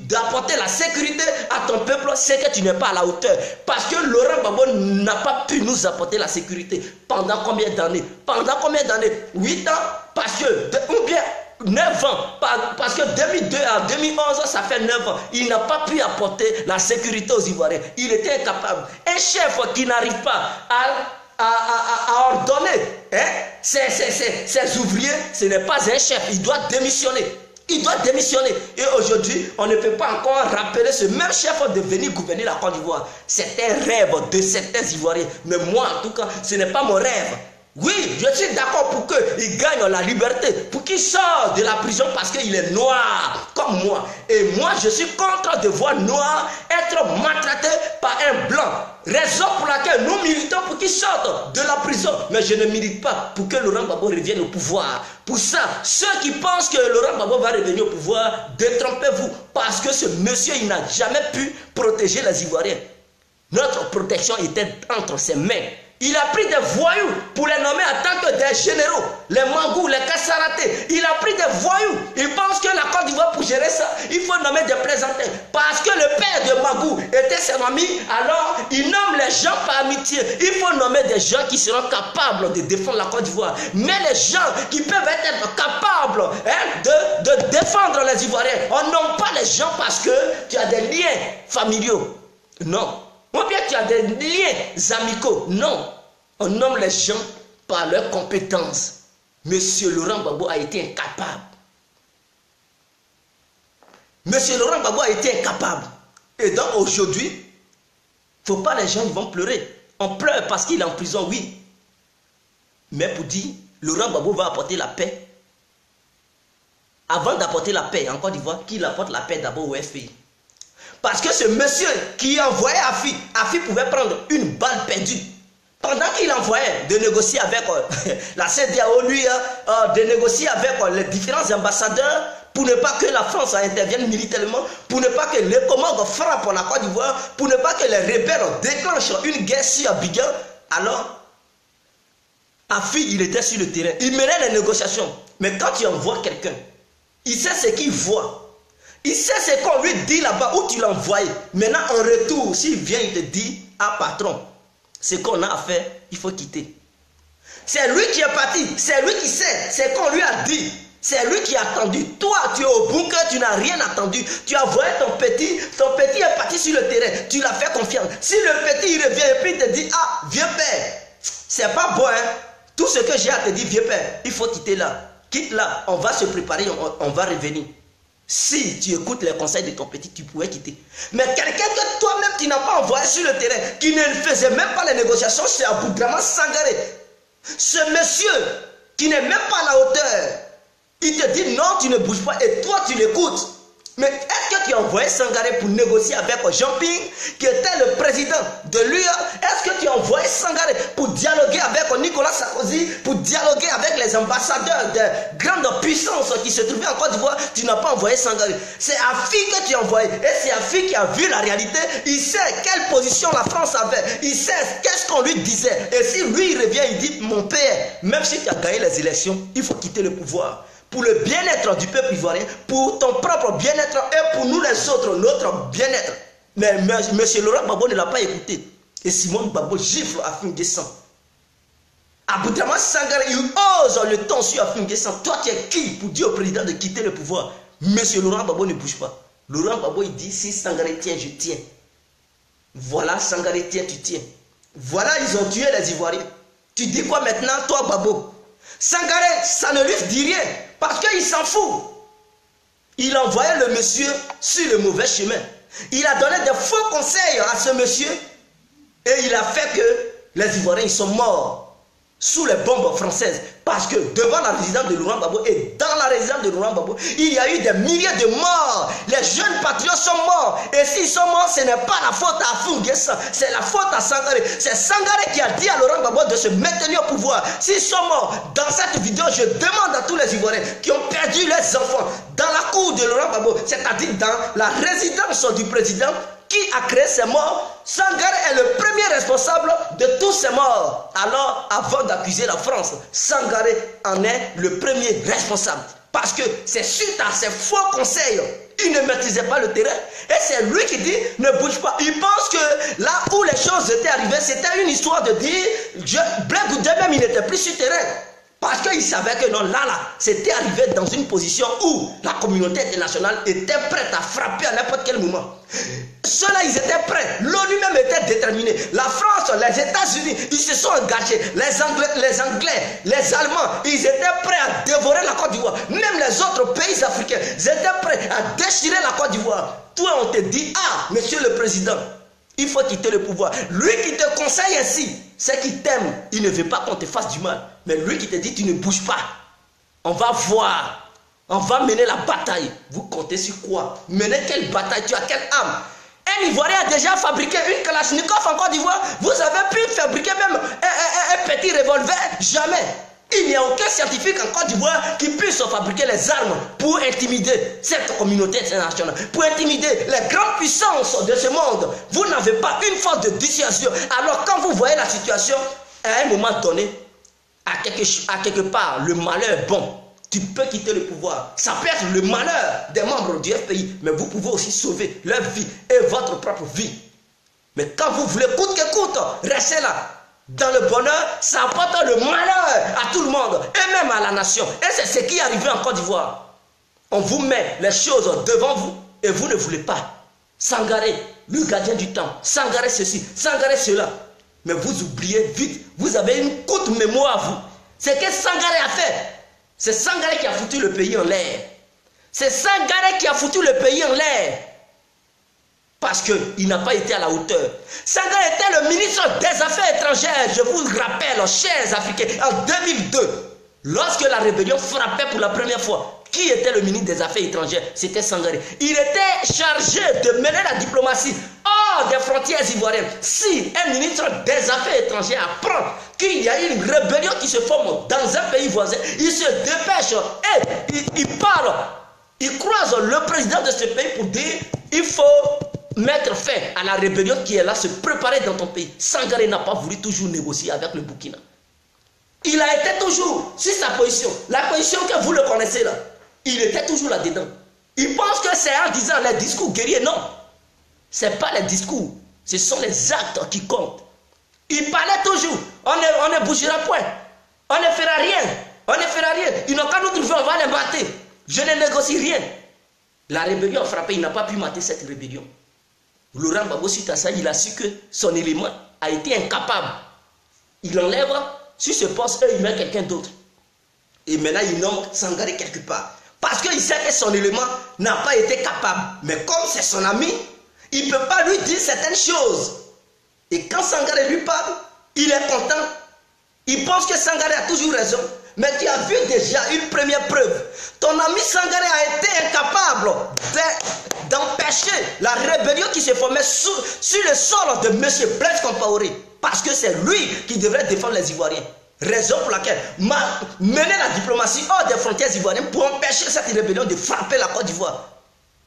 d'apporter la sécurité à ton peuple, c'est que tu n'es pas à la hauteur. Parce que Laurent Gbagbo n'a pas pu nous apporter la sécurité. Pendant combien d'années? Pendant combien d'années? 8 ans? Parce que, ou bien 9 ans, parce que 2002 à 2011, ça fait 9 ans. Il n'a pas pu apporter la sécurité aux Ivoiriens. Il était incapable. Un chef qui n'arrive pas à ordonner ses ouvriers, ce n'est pas un chef. Il doit démissionner. Il doit démissionner. Et aujourd'hui, on ne peut pas encore rappeler ce même chef de venir gouverner la Côte d'Ivoire. C'est un rêve de certains Ivoiriens. Mais moi, en tout cas, ce n'est pas mon rêve. Oui, je suis d'accord pour qu'il gagne la liberté, pour qu'il sorte de la prison parce qu'il est noir, comme moi. Et moi, je suis contre de voir noir être maltraité par un blanc. Raison pour laquelle nous militons pour qu'il sorte de la prison. Mais je ne milite pas pour que Laurent Gbagbo revienne au pouvoir. Pour ça, ceux qui pensent que Laurent Gbagbo va revenir au pouvoir, détrompez-vous. Parce que ce monsieur, il n'a jamais pu protéger les Ivoiriens. Notre protection était entre ses mains. Il a pris des voyous pour les nommer en tant que des généraux. Les Mangou, les Kassaraté. Il a pris des voyous. Il pense que la Côte d'Ivoire, pour gérer ça, il faut nommer des plaisantins. Parce que le père de Mangou était son ami, alors il nomme les gens par amitié. Il faut nommer des gens qui seront capables de défendre la Côte d'Ivoire. Mais les gens qui peuvent être capables de défendre les Ivoiriens, on nomme pas les gens parce que tu as des liens familiaux. Non. Ou bien tu as des liens amicaux. Non. On nomme les gens par leurs compétences. Monsieur Laurent Gbagbo a été incapable. Monsieur Laurent Gbagbo a été incapable. Et donc aujourd'hui, il ne faut pas les gens ils vont pleurer. On pleure parce qu'il est en prison, oui. Mais pour dire, Laurent Gbagbo va apporter la paix. Avant d'apporter la paix en Côte d'Ivoire, qu'il apporte la paix d'abord au FPI. Parce que ce monsieur qui envoyait Afi pouvait prendre une balle perdue. Pendant qu'il envoyait de négocier avec la CEDEAO, lui, de négocier avec les différents ambassadeurs pour ne pas que la France intervienne militairement, pour ne pas que les Comores frappent la Côte d'Ivoire, pour ne pas que les rebelles déclenchent une guerre sur Abidjan. Alors, Afi, il était sur le terrain. Il menait les négociations. Mais quand tu envoies quelqu'un, il sait ce qu'il voit. Il sait ce qu'on lui dit là-bas, où tu l'as envoyé. Maintenant, en retour, s'il vient, il te dit, ah patron, ce qu'on a à faire, il faut quitter. C'est lui qui est parti, c'est lui qui sait, c'est qu'on lui a dit. C'est lui qui a attendu. Toi, tu es au bunker, tu n'as rien attendu. Tu as envoyé ton petit est parti sur le terrain. Tu l'as fait confiance. Si le petit il revient et puis il te dit, ah, vieux père, c'est pas bon, hein. Tout ce que j'ai à te dire, vieux père, il faut quitter là. Quitte là, on va se préparer, on va revenir. Si tu écoutes les conseils de ton petit, tu pourrais quitter. Mais quelqu'un que toi-même tu n'as pas envoyé sur le terrain, qui ne faisait même pas les négociations, c'est Aboudraman Sangaré. Ce monsieur qui n'est même pas à la hauteur, il te dit non, tu ne bouges pas et toi tu l'écoutes. Mais est-ce que tu as envoyé Sangaré pour négocier avec Jean-Ping, qui était le président de l'UE? Est-ce que tu as envoyé Sangaré pour dialoguer avec Nicolas Sarkozy, pour dialoguer avec les ambassadeurs de grandes puissances qui se trouvaient en Côte d'Ivoire? Tu n'as pas envoyé Sangaré. C'est Afi que tu as envoyé. Et c'est Afi qui a vu la réalité. Il sait quelle position la France avait. Il sait qu'est-ce qu'on lui disait. Et si lui il revient, il dit, mon père, même si tu as gagné les élections, il faut quitter le pouvoir. Pour le bien-être du peuple ivoirien, pour ton propre bien-être et pour nous les autres, notre bien-être. Mais M. Laurent Gbagbo ne l'a pas écouté. Et Simone Gbagbo gifle Afin Guessan. Aboudraman Sangaré, il ose le ton sur Afin Guessan. Toi, tu es qui pour dire au président de quitter le pouvoir? M. Laurent Gbagbo ne bouge pas. Laurent Gbagbo, il dit, si Sangaré tient, je tiens. Voilà, Sangaré, tiens, tu tiens. Voilà, ils ont tué les Ivoiriens. Tu dis quoi maintenant, toi, Babo? Sangaré, ça ne lui dit rien, parce qu'il s'en fout. Il envoyait le monsieur sur le mauvais chemin. Il a donné des faux conseils à ce monsieur, et il a fait que les Ivoiriens ils sont morts sous les bombes françaises. Parce que devant la résidence de Laurent Gbagbo et dans la résidence de Laurent Gbagbo, il y a eu des milliers de morts. Les jeunes patriotes sont morts. Et s'ils sont morts, ce n'est pas la faute à Afou N'Guessan, c'est la faute à Sangaré. C'est Sangaré qui a dit à Laurent Gbagbo de se maintenir au pouvoir. S'ils sont morts, dans cette vidéo, je demande à tous les Ivoiriens qui ont perdu leurs enfants dans la cour de Laurent Gbagbo, c'est-à-dire dans la résidence du président, qui a créé ces morts. Sangaré est le premier responsable de tous ces morts. Alors, avant d'accuser la France, Sangaré en est le premier responsable. Parce que c'est suite à ses faux conseils, il ne maîtrisait pas le terrain. Et c'est lui qui dit, ne bouge pas. Il pense que là où les choses étaient arrivées, c'était une histoire de dire, Blaise Goudé même, il n'était plus sur le terrain. Parce qu'il savait que non, là, c'était arrivé dans une position où la communauté internationale était prête à frapper à n'importe quel moment. Ceux-là, ils étaient prêts. L'ONU même était déterminée. La France, les États-Unis, ils se sont engagés. Les Anglais, les Allemands, ils étaient prêts à dévorer la Côte d'Ivoire. Même les autres pays africains, ils étaient prêts à déchirer la Côte d'Ivoire. Toi, on te dit, ah, monsieur le président, il faut quitter le pouvoir. Lui qui te conseille ainsi, c'est qu'il t'aime. Il ne veut pas qu'on te fasse du mal. Mais lui qui te dit, tu ne bouges pas. On va voir. On va mener la bataille. Vous comptez sur quoi? Mener quelle bataille? Tu as quelle âme? Un Ivoirien a déjà fabriqué une Kalachnikov en Côte d'Ivoire. Vous avez pu fabriquer même un petit revolver? Jamais. Il n'y a aucun scientifique en Côte d'Ivoire qui puisse fabriquer les armes pour intimider cette communauté internationale, pour intimider les grandes puissances de ce monde. Vous n'avez pas une force de dissuasion. Alors quand vous voyez la situation, à un moment donné, à quelque part, le malheur est bon. Tu peux quitter le pouvoir. Ça peut être le malheur des membres du FPI, mais vous pouvez aussi sauver leur vie et votre propre vie. Mais quand vous voulez coûte que coûte, restez là. Dans le bonheur, ça apporte le malheur à tout le monde et même à la nation. Et c'est ce qui est arrivé en Côte d'Ivoire. On vous met les choses devant vous et vous ne voulez pas. Sangaré, le gardien du temps. Sangaré ceci, Sangaré cela. Mais vous oubliez vite. Vous avez une courte mémoire, vous. C'est que Sangaré a fait. C'est Sangaré qui a foutu le pays en l'air. C'est Sangaré qui a foutu le pays en l'air. Parce qu'il n'a pas été à la hauteur. Sangaré était le ministre des Affaires étrangères. Je vous rappelle, chers Africains, en 2002, lorsque la rébellion frappait pour la première fois, qui était le ministre des Affaires étrangères? C'était Sangaré. Il était chargé de mener la diplomatie hors des frontières ivoiriennes. Si un ministre des Affaires étrangères apprend qu'il y a une rébellion qui se forme dans un pays voisin, il se dépêche et il parle. Il croise le président de ce pays pour dire il faut mettre fin à la rébellion qui est là, se préparer dans ton pays. Sangaré n'a pas voulu toujours négocier avec le Burkina. Il a été toujours sur sa position. La position que vous le connaissez là. Il était toujours là-dedans. Il pense que c'est en disant les discours guerriers. Non. Ce n'est pas les discours. Ce sont les actes qui comptent. Il parlait toujours. On ne bougera point. On ne fera rien. On ne fera rien. Ils n'ont qu'à nous trouver, on va les mater. Je ne négocie rien. La rébellion a frappé. Il n'a pas pu mater cette rébellion. Laurent Gbagbo, suite à ça, il a su que son élément a été incapable. Il enlève sur ce poste et il met quelqu'un d'autre. Et maintenant, il nomme Sangaré quelque part. Parce qu'il sait que son élément n'a pas été capable. Mais comme c'est son ami, il ne peut pas lui dire certaines choses. Et quand Sangaré lui parle, il est content. Il pense que Sangaré a toujours raison. Mais tu as vu déjà une première preuve. Ton ami Sangaré a été incapable d'empêcher la rébellion qui se formait sur le sol de M. Blaise Compaoré. Parce que c'est lui qui devrait défendre les Ivoiriens. Raison pour laquelle mener la diplomatie hors des frontières ivoiriennes pour empêcher cette rébellion de frapper la Côte d'Ivoire.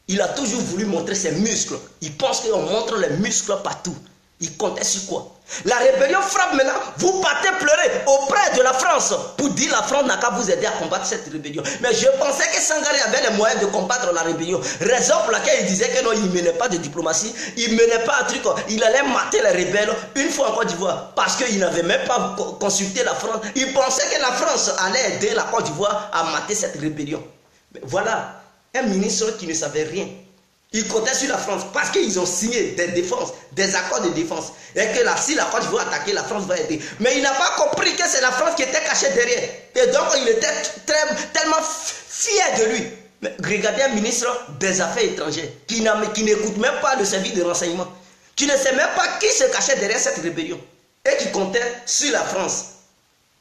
Il a toujours voulu montrer ses muscles. Il pense qu'on montre les muscles partout. Il comptait sur quoi? La rébellion frappe maintenant. Vous partez pleurer auprès de la France pour dire la France n'a qu'à vous aider à combattre cette rébellion. Mais je pensais que Sangaré avait les moyens de combattre la rébellion. Raison pour laquelle il disait que non, il ne menait pas de diplomatie. Il ne menait pas un truc. Il allait mater les rebelles une fois en Côte d'Ivoire. Parce qu'il n'avait même pas consulté la France. Il pensait que la France allait aider la Côte d'Ivoire à mater cette rébellion. Mais voilà, un ministre qui ne savait rien. Ils comptaient sur la France parce qu'ils ont signé des défenses, des accords de défense. Et que là, si la France veut attaquer, la France va aider. Mais il n'a pas compris que c'est la France qui était cachée derrière. Et donc, il était tellement fier de lui. Mais regardez un ministre des Affaires étrangères qui n'écoute même pas le service de renseignement, qui ne sait même pas qui se cachait derrière cette rébellion et qui comptait sur la France.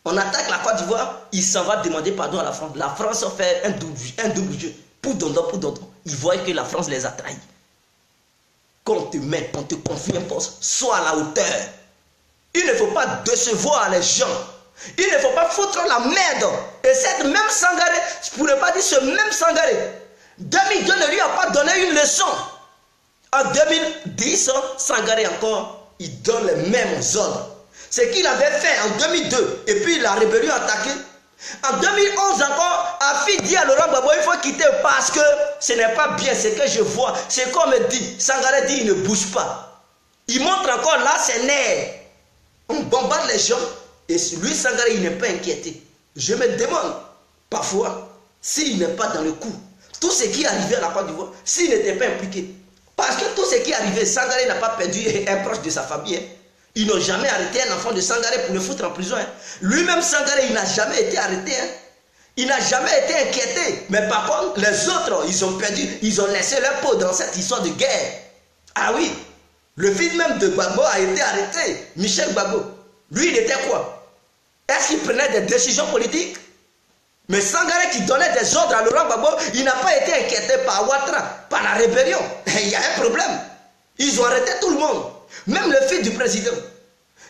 On attaque la Côte d'Ivoire, il s'en va demander pardon à la France. La France fait un double jeu. Pour Dondon. Ils voient que la France les a trahis. Quand on te met, on te confie un poste, sois à la hauteur. Il ne faut pas décevoir les gens. Il ne faut pas foutre la merde. Et cette même Sangaré, pour ne pas dire ce même Sangaré, 2002 ne lui a pas donné une leçon. En 2010, Sangaré encore, il donne les mêmes ordres. Ce qu'il avait fait en 2002, et puis la rébellion a attaqué. En 2011 encore, Afi dit à Laurent Gbagbo, il faut quitter parce que ce n'est pas bien ce que je vois. C'est comme me dit, Sangaré dit, il ne bouge pas. Il montre encore là ses nerfs. On bombarde les gens et lui, Sangaré, il n'est pas inquiété. Je me demande, parfois, s'il n'est pas dans le coup, tout ce qui est arrivé à la Côte d'Ivoire, s'il n'était pas impliqué. Parce que tout ce qui est arrivé, Sangaré n'a pas perdu un proche de sa famille. Ils n'ont jamais arrêté un enfant de Sangaré pour le foutre en prison. Lui-même, Sangaré, il n'a jamais été arrêté. Il n'a jamais été inquiété. Mais par contre, les autres, ils ont perdu, ils ont laissé leur peau dans cette histoire de guerre. Ah oui, le fils même de Gbagbo a été arrêté, Michel Gbagbo. Lui, il était quoi? Est-ce qu'il prenait des décisions politiques? Mais Sangaré qui donnait des ordres à Laurent Gbagbo, il n'a pas été inquiété par Ouattara, par la rébellion. Il y a un problème. Ils ont arrêté tout le monde. Même le fils du président.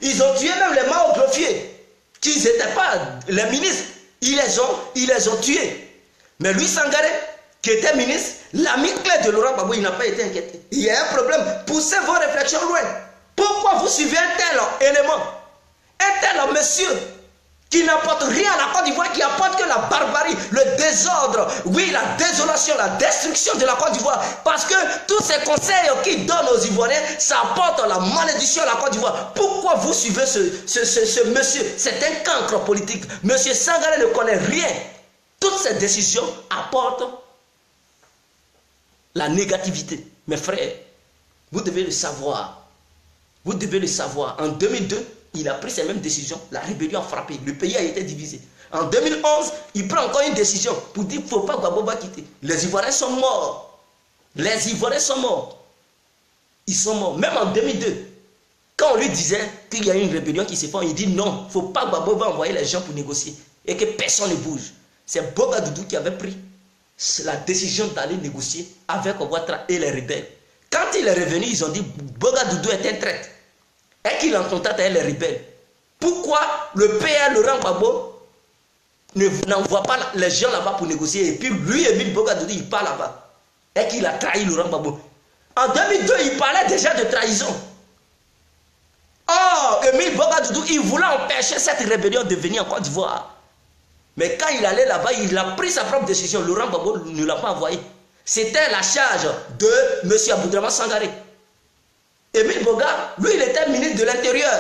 Ils ont tué même les Mao Greffiers, qui n'étaient pas les ministres. Ils les ont tués. Mais lui, Sangaré, qui était ministre, l'ami clé de Laurent Gbagbo, il n'a pas été inquiété. Il y a un problème. Poussez vos réflexions loin. Pourquoi vous suivez un tel élément, un tel monsieur, qui n'apporte rien à la Côte d'Ivoire, qui apporte que la barbarie, le désordre, oui, la désolation, la destruction de la Côte d'Ivoire. Parce que tous ces conseils qu'il donne aux Ivoiriens, ça apporte la malédiction à la Côte d'Ivoire. Pourquoi vous suivez ce monsieur? C'est un cancre politique. Monsieur Sangaré ne connaît rien. Toutes ces décisions apportent la négativité. Mes frères, vous devez le savoir. Vous devez le savoir. En 2002, il a pris ces mêmes décisions. La rébellion a frappé. Le pays a été divisé. En 2011, il prend encore une décision pour dire qu'il ne faut pas que Gbagbo va quitter. Les Ivoiriens sont morts. Les Ivoiriens sont morts. Ils sont morts. Même en 2002, quand on lui disait qu'il y a une rébellion qui se fait, il dit non, il ne faut pas que Gbagbo va envoyer les gens pour négocier. Et que personne ne bouge. C'est Boga Doudou qui avait pris la décision d'aller négocier avec Ouattara et les rebelles. Quand il est revenu, ils ont dit Boga Doudou est un traître. Et qu'il en contact avec les rebelles. Pourquoi le PR Laurent Gbagbo n'envoie pas les gens là-bas pour négocier? Et puis lui, Émile Boga Doudou, il part là-bas. Et qu'il a trahi Laurent Gbagbo. En 2002, il parlait déjà de trahison. Oh, Émile Boga Doudou, il voulait empêcher cette rébellion de venir en Côte d'Ivoire. Mais quand il allait là-bas, il a pris sa propre décision. Laurent Gbagbo ne l'a pas envoyé. C'était la charge de M. Aboudraman Sangaré. Émile Boga, lui, il était ministre de l'Intérieur.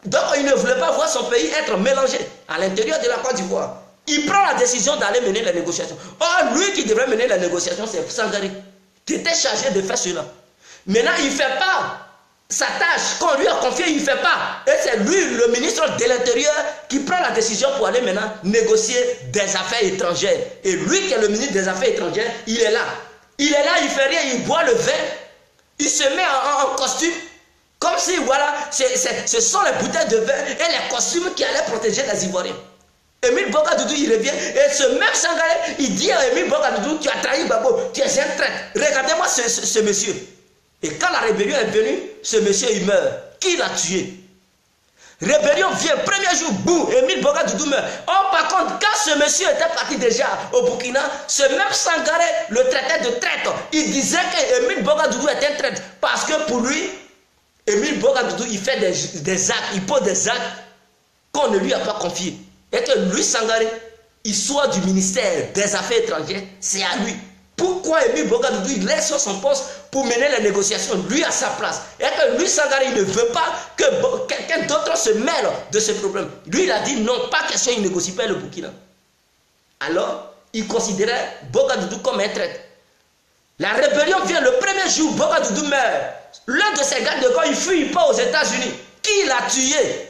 Donc, il ne voulait pas voir son pays être mélangé à l'intérieur de la Côte d'Ivoire. Il prend la décision d'aller mener les négociations. Or, lui qui devrait mener les négociations, c'est Sangaré, qui était chargé de faire cela. Maintenant, il ne fait pas sa tâche qu'on lui a confiée, il ne fait pas. Et c'est lui, le ministre de l'Intérieur, qui prend la décision pour aller maintenant négocier des affaires étrangères. Et lui, qui est le ministre des Affaires étrangères, il est là. Il est là, il ne fait rien, il boit le vin. Il se met en costume, comme si, voilà, ce sont les bouteilles de vin et les costumes qui allaient protéger les Ivoiriens. Émile Boga Doudou, il revient, et ce même Sangaré, il dit à Émile Boga Doudou, tu as trahi Gbagbo, tu es un traître. Regardez-moi ce monsieur. Et quand la rébellion est venue, ce monsieur, il meurt. Qui l'a tué? Rébellion vient, premier jour, boum, Émile Boga Doudou meurt. Or, par contre, quand ce monsieur était parti déjà au Burkina, ce même Sangaré le traitait de traître. Il disait qu'Émile Boga Doudou est un traître. Parce que pour lui, Émile Boga Doudou, il fait des actes, il pose des actes qu'on ne lui a pas confiés. Et que lui, Sangaré, il soit du ministère des Affaires étrangères, c'est à lui. Pourquoi Émile Boga Doudou, il laisse son poste pour mener les négociations, lui à sa place? Et que lui, Sangaré, il ne veut pas que quelqu'un d'autre se mêle de ce problème. Lui, il a dit non, pas question, il ne négocie pas le Burkina. Alors, il considérait Boga Doudou comme un traître. La rébellion vient le premier jour, Bogadoudou meurt. L'un de ses gars de corps, il fuit, il part aux États-Unis. Qui l'a tué?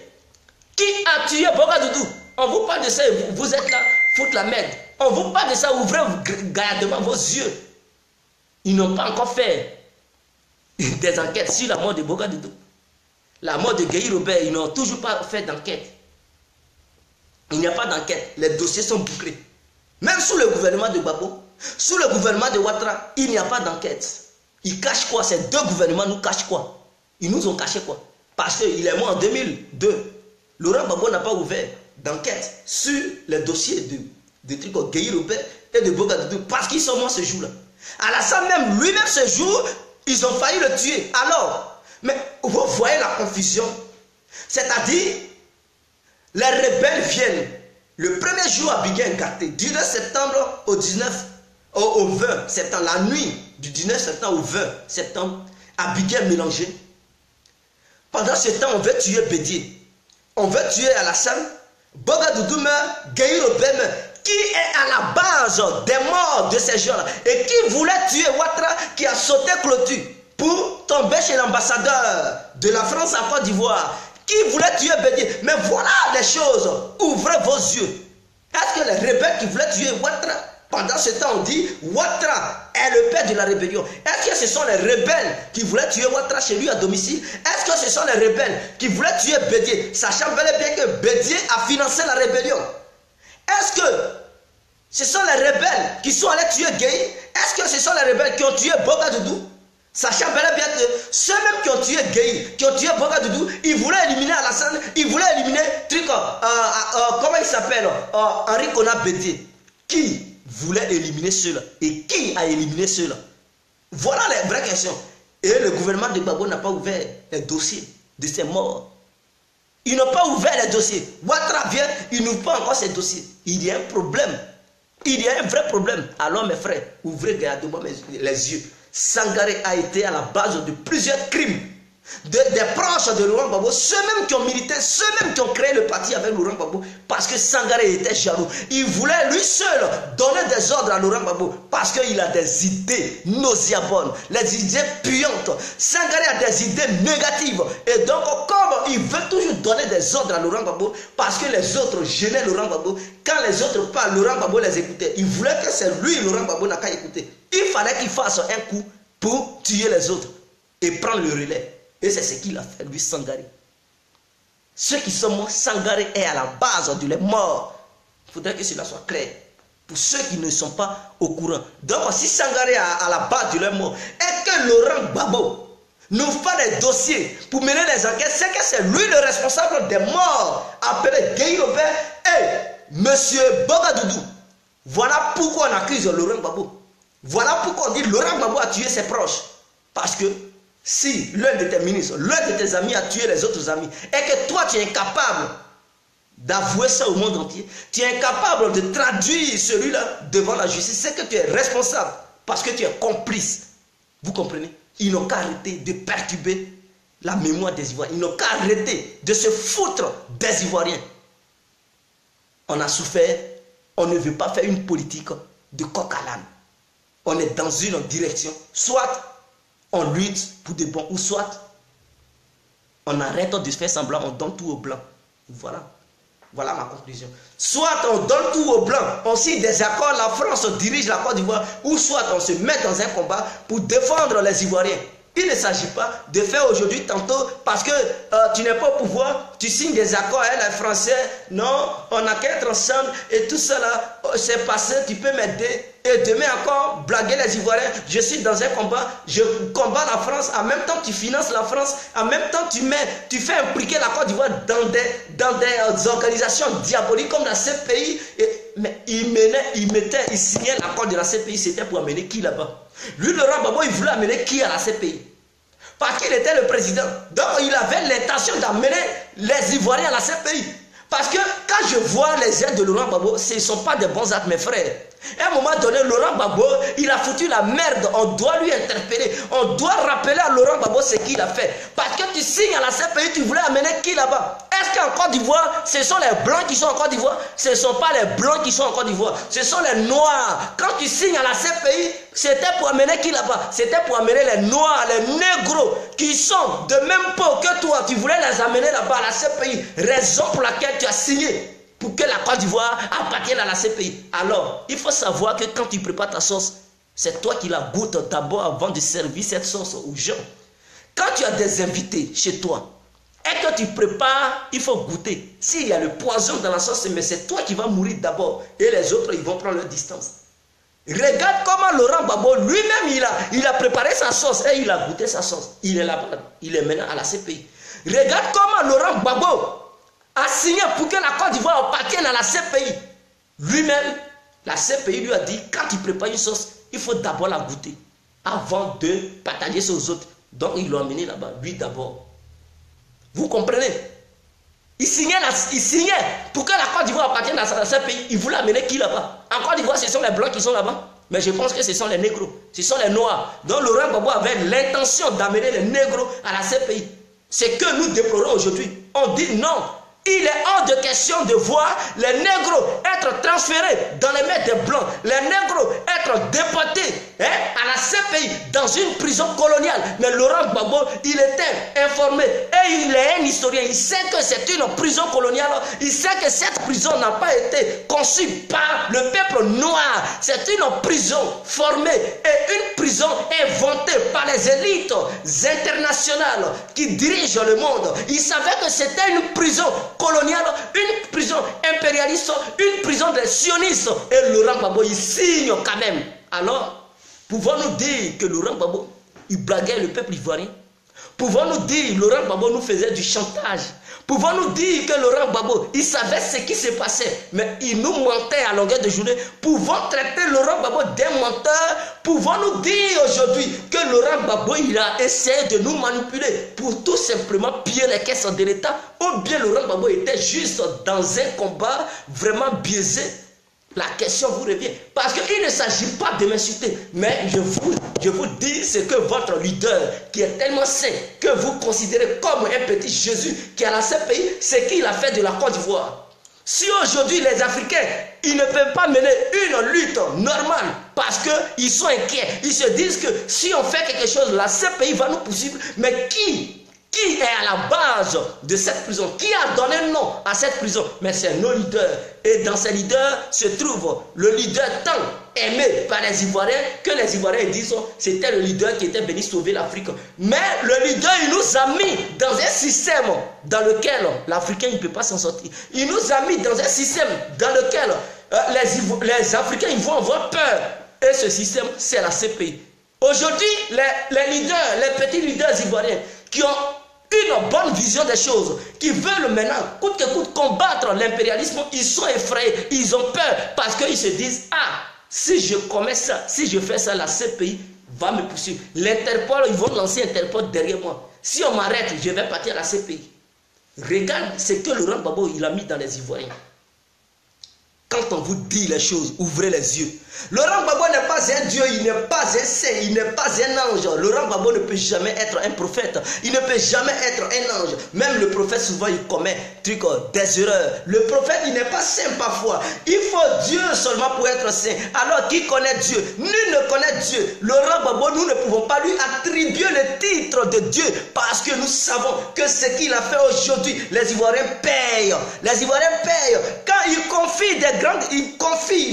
Qui a tué Bogadoudou? On vous parle de ça et vous êtes là, foutre la merde. On vous parle de ça, ouvrez gaillardement vos yeux. Ils n'ont pas encore fait des enquêtes sur la mort de Bogadoudou. La mort de Gueye Robert, ils n'ont toujours pas fait d'enquête. Il n'y a pas d'enquête. Les dossiers sont bouclés. Même sous le gouvernement de Gbagbo, sous le gouvernement de Ouattara, il n'y a pas d'enquête. Ils cachent quoi? Ces deux gouvernements nous cachent quoi? Ils nous ont caché quoi? Parce qu'il est mort en 2002. Laurent Gbagbo n'a pas ouvert d'enquête sur les dossiers de Gueye Robert et de Bogadoudou parce qu'ils sont morts ce jour-là. Alassane même, lui-même ce jour, ils ont failli le tuer. Alors, mais vous voyez la confusion. C'est-à-dire, les rebelles viennent le premier jour à Biguin Ngarté, du 9 septembre au 20 septembre, la nuit du 19 septembre au 20 septembre, à Biguin mélangé. Pendant ce temps, on veut tuer Bédié. On veut tuer Alassane, Bogadoudou meurt, Gueye Robert meurt. Qui est à la base des morts de ces gens-là? Et qui voulait tuer Ouattara qui a sauté clôture pour tomber chez l'ambassadeur de la France à Côte d'Ivoire? Qui voulait tuer Bédié? Mais voilà les choses. Ouvrez vos yeux. Est-ce que les rebelles qui voulaient tuer Ouattara, pendant ce temps on dit Ouattara est le père de la rébellion? Est-ce que ce sont les rebelles qui voulaient tuer Ouattara chez lui à domicile? Est-ce que ce sont les rebelles qui voulaient tuer Bédié, sachant bel et bien que Bédié a financé la rébellion? Est-ce que ce sont les rebelles qui sont allés tuer Gueye? Est-ce que ce sont les rebelles qui ont tué Bogadoudou? Sachant bel et bien que ceux-mêmes qui ont tué Gueye, qui ont tué Bogadoudou, ils voulaient éliminer Alassane, ils voulaient éliminer comment il s'appelle, Henri Konan Bédié. Qui voulait éliminer ceux-là? Et qui a éliminé ceux-là? Voilà les vraies questions. Et le gouvernement de Gbagbo n'a pas ouvert les dossiers de ces morts. Ils n'ont pas ouvert les dossiers. Ouattara vient, il n'ouvre pas encore ces dossiers. Il y a un problème. Il y a un vrai problème. Alors mes frères, ouvrez regardez-moi les yeux. Sangaré a été à la base de plusieurs crimes. Des proches de Laurent Gbagbo, ceux-mêmes qui ont milité, ceux-mêmes qui ont créé le parti avec Laurent Gbagbo, parce que Sangaré était jaloux. Il voulait lui seul donner des ordres à Laurent Gbagbo, parce qu'il a des idées nauséabondes, les idées puantes. Sangaré a des idées négatives. Et donc, comme il veut toujours donner des ordres à Laurent Gbagbo, parce que les autres gênaient Laurent Gbagbo, quand les autres parlent, Laurent Gbagbo les écoutait. Il voulait que c'est lui, Laurent Gbagbo, n'a qu'à écouter. Il fallait qu'il fasse un coup pour tuer les autres et prendre le relais. Et c'est ce qu'il a fait, lui, Sangaré. Ceux qui sont morts, Sangaré est à la base de les morts. Il faudrait que cela soit clair. Pour ceux qui ne sont pas au courant. Donc, si Sangaré est à la base de les morts, et que Laurent Gbagbo nous fait des dossiers pour mener les enquêtes, c'est que c'est lui le responsable des morts, appelé Gueye Robert et M. Bogadoudou. Voilà pourquoi on accuse Laurent Gbagbo. Voilà pourquoi on dit Laurent Gbagbo a tué ses proches. Parce que si l'un de tes ministres, l'un de tes amis a tué les autres amis, et que toi tu es incapable d'avouer ça au monde entier, tu es incapable de traduire celui-là devant la justice, c'est que tu es responsable, parce que tu es complice. Vous comprenez? Ils n'ont qu'à arrêter de perturber la mémoire des Ivoiriens. Ils n'ont qu'à arrêter de se foutre des Ivoiriens. On a souffert, on ne veut pas faire une politique de coq à l'âne. On est dans une direction, soit on lutte pour de bons, ou soit on arrête de faire semblant, on donne tout au blanc. Voilà. Voilà ma conclusion. Soit on donne tout au blanc, on signe des accords, la France dirige la Côte d'Ivoire, ou soit on se met dans un combat pour défendre les Ivoiriens. Il ne s'agit pas de faire aujourd'hui tantôt parce que tu n'es pas au pouvoir, tu signes des accords avec les Français. Non, on n'a qu'à être ensemble et tout cela, c'est passé, tu peux m'aider. Et demain encore, blaguer les Ivoiriens, je suis dans un combat, je combats la France, en même temps tu finances la France, en même temps tu fais impliquer la Côte d'Ivoire dans des organisations diaboliques comme la CPI. Mais il signait l'accord de la CPI, c'était pour amener qui là-bas? Lui, Laurent Gbagbo, il voulait amener qui à la CPI? Parce qu'il était le président. Donc, il avait l'intention d'amener les Ivoiriens à la CPI. Parce que quand je vois les aides de Laurent Gbagbo, ce ne sont pas des bons actes, mes frères. À un moment donné, Laurent Gbagbo, il a foutu la merde. On doit lui interpeller. On doit rappeler à Laurent Gbagbo ce qu'il a fait. Parce que tu signes à la CPI, tu voulais amener qui là-bas? Est-ce Est-ce qu'en Côte d'Ivoire, ce sont les Blancs qui sont en Côte d'Ivoire? Ce ne sont pas les Blancs qui sont en Côte d'Ivoire. Ce sont les Noirs. Quand tu signes à la CPI, c'était pour amener qui là-bas? C'était pour amener les Noirs, les Négros, qui sont de même peau que toi. Tu voulais les amener là-bas à la CPI. Raison pour laquelle tu as signé pour que la Côte d'Ivoire appartienne à la CPI. Alors, il faut savoir que quand tu prépares ta sauce, c'est toi qui la goûtes d'abord avant de servir cette sauce aux gens. Quand tu as des invités chez toi et que tu prépares, il faut goûter. S'il y a le poison dans la sauce, mais c'est toi qui vas mourir d'abord. Et les autres, ils vont prendre leur distance. Regarde comment Laurent Gbagbo, lui-même, il a préparé sa sauce et il a goûté sa sauce. Il est là-bas, il est maintenant à la CPI. Regarde comment Laurent Gbagbo a signé pour que la Côte d'Ivoire appartienne à la CPI. Lui-même, la CPI lui a dit, quand tu prépares une sauce, il faut d'abord la goûter avant de partager ça aux autres. Donc, ils l'ont amené là-bas, lui d'abord. Vous comprenez? Il signait pour que la Côte d'Ivoire appartienne à ce pays. Il voulait amener qui là-bas? En Côte d'Ivoire, ce sont les Blancs qui sont là-bas. Mais je pense que ce sont les Négros. Ce sont les Noirs. Donc, Laurent Gbagbo avait l'intention d'amener les Négros à la CPI. C'est que nous déplorons aujourd'hui. On dit non. Il est hors de question de voir les négros être transférés dans les mains des blancs, les négros être déportés à la CPI dans une prison coloniale. Mais Laurent Gbagbo, il était informé et il est un historien. Il sait que c'est une prison coloniale. Il sait que cette prison n'a pas été conçue par le peuple noir. C'est une prison formée et une prison inventée par les élites internationales qui dirigent le monde. Il savait que c'était une prison coloniale, une prison impérialiste, une prison des sionistes. Et Laurent Gbagbo, il signe quand même. Alors, pouvons-nous dire que Laurent Gbagbo, il blaguait le peuple ivoirien? Pouvons-nous dire que Laurent Gbagbo nous faisait du chantage? Pouvons-nous dire que Laurent Gbagbo, il savait ce qui se passait, mais il nous mentait à longueur de journée? Pouvons traiter Laurent Gbagbo d'un menteur? Pouvons-nous dire aujourd'hui que Laurent Gbagbo, il a essayé de nous manipuler pour tout simplement piller les caisses de l'État? Ou bien Laurent Gbagbo était juste dans un combat vraiment biaisé? La question vous revient. Parce qu'il ne s'agit pas de m'insulter. Mais je vous dis ce que votre leader, qui est tellement saint, que vous considérez comme un petit Jésus, qui est à la CPI, ce qu'il a fait de la Côte d'Ivoire. Si aujourd'hui les Africains, ils ne peuvent pas mener une lutte normale parce qu'ils sont inquiets. Ils se disent que si on fait quelque chose, la CPI va nous poursuivre. Mais qui est à la base de cette prison? Qui a donné nom à cette prison? Mais c'est nos leaders. Et dans ces leaders se trouve le leader tant aimé par les Ivoiriens que les Ivoiriens disent c'était le leader qui était venu sauver l'Afrique. Mais le leader, il nous a mis dans un système dans lequel l'Africain ne peut pas s'en sortir. Il nous a mis dans un système dans lequel les Africains ils vont avoir peur. Et ce système, c'est la CPI. Aujourd'hui, les leaders, les petits leaders ivoiriens qui ont une bonne vision des choses, qui veulent maintenant, coûte que coûte, combattre l'impérialisme, ils sont effrayés, ils ont peur, parce qu'ils se disent, ah, si je commets ça, si je fais ça, la CPI va me poursuivre. L'Interpol, ils vont lancer Interpol derrière moi. Si on m'arrête, je vais partir à la CPI. Regarde ce que Laurent Gbagbo, il a mis dans les Ivoiriens. Quand on vous dit les choses, ouvrez les yeux. Laurent Gbagbo n'est pas un Dieu, il n'est pas un saint, il n'est pas un ange. Laurent Gbagbo ne peut jamais être un prophète. Il ne peut jamais être un ange. Même le prophète, souvent, il commet des erreurs. Le prophète, il n'est pas saint parfois. Il faut Dieu seulement pour être saint. Alors, qui connaît Dieu? Nul ne connaît Dieu. Laurent Gbagbo, nous ne pouvons pas lui attribuer le titre de Dieu parce que nous savons que ce qu'il a fait aujourd'hui, les Ivoiriens payent. Les Ivoiriens payent. Quand il confie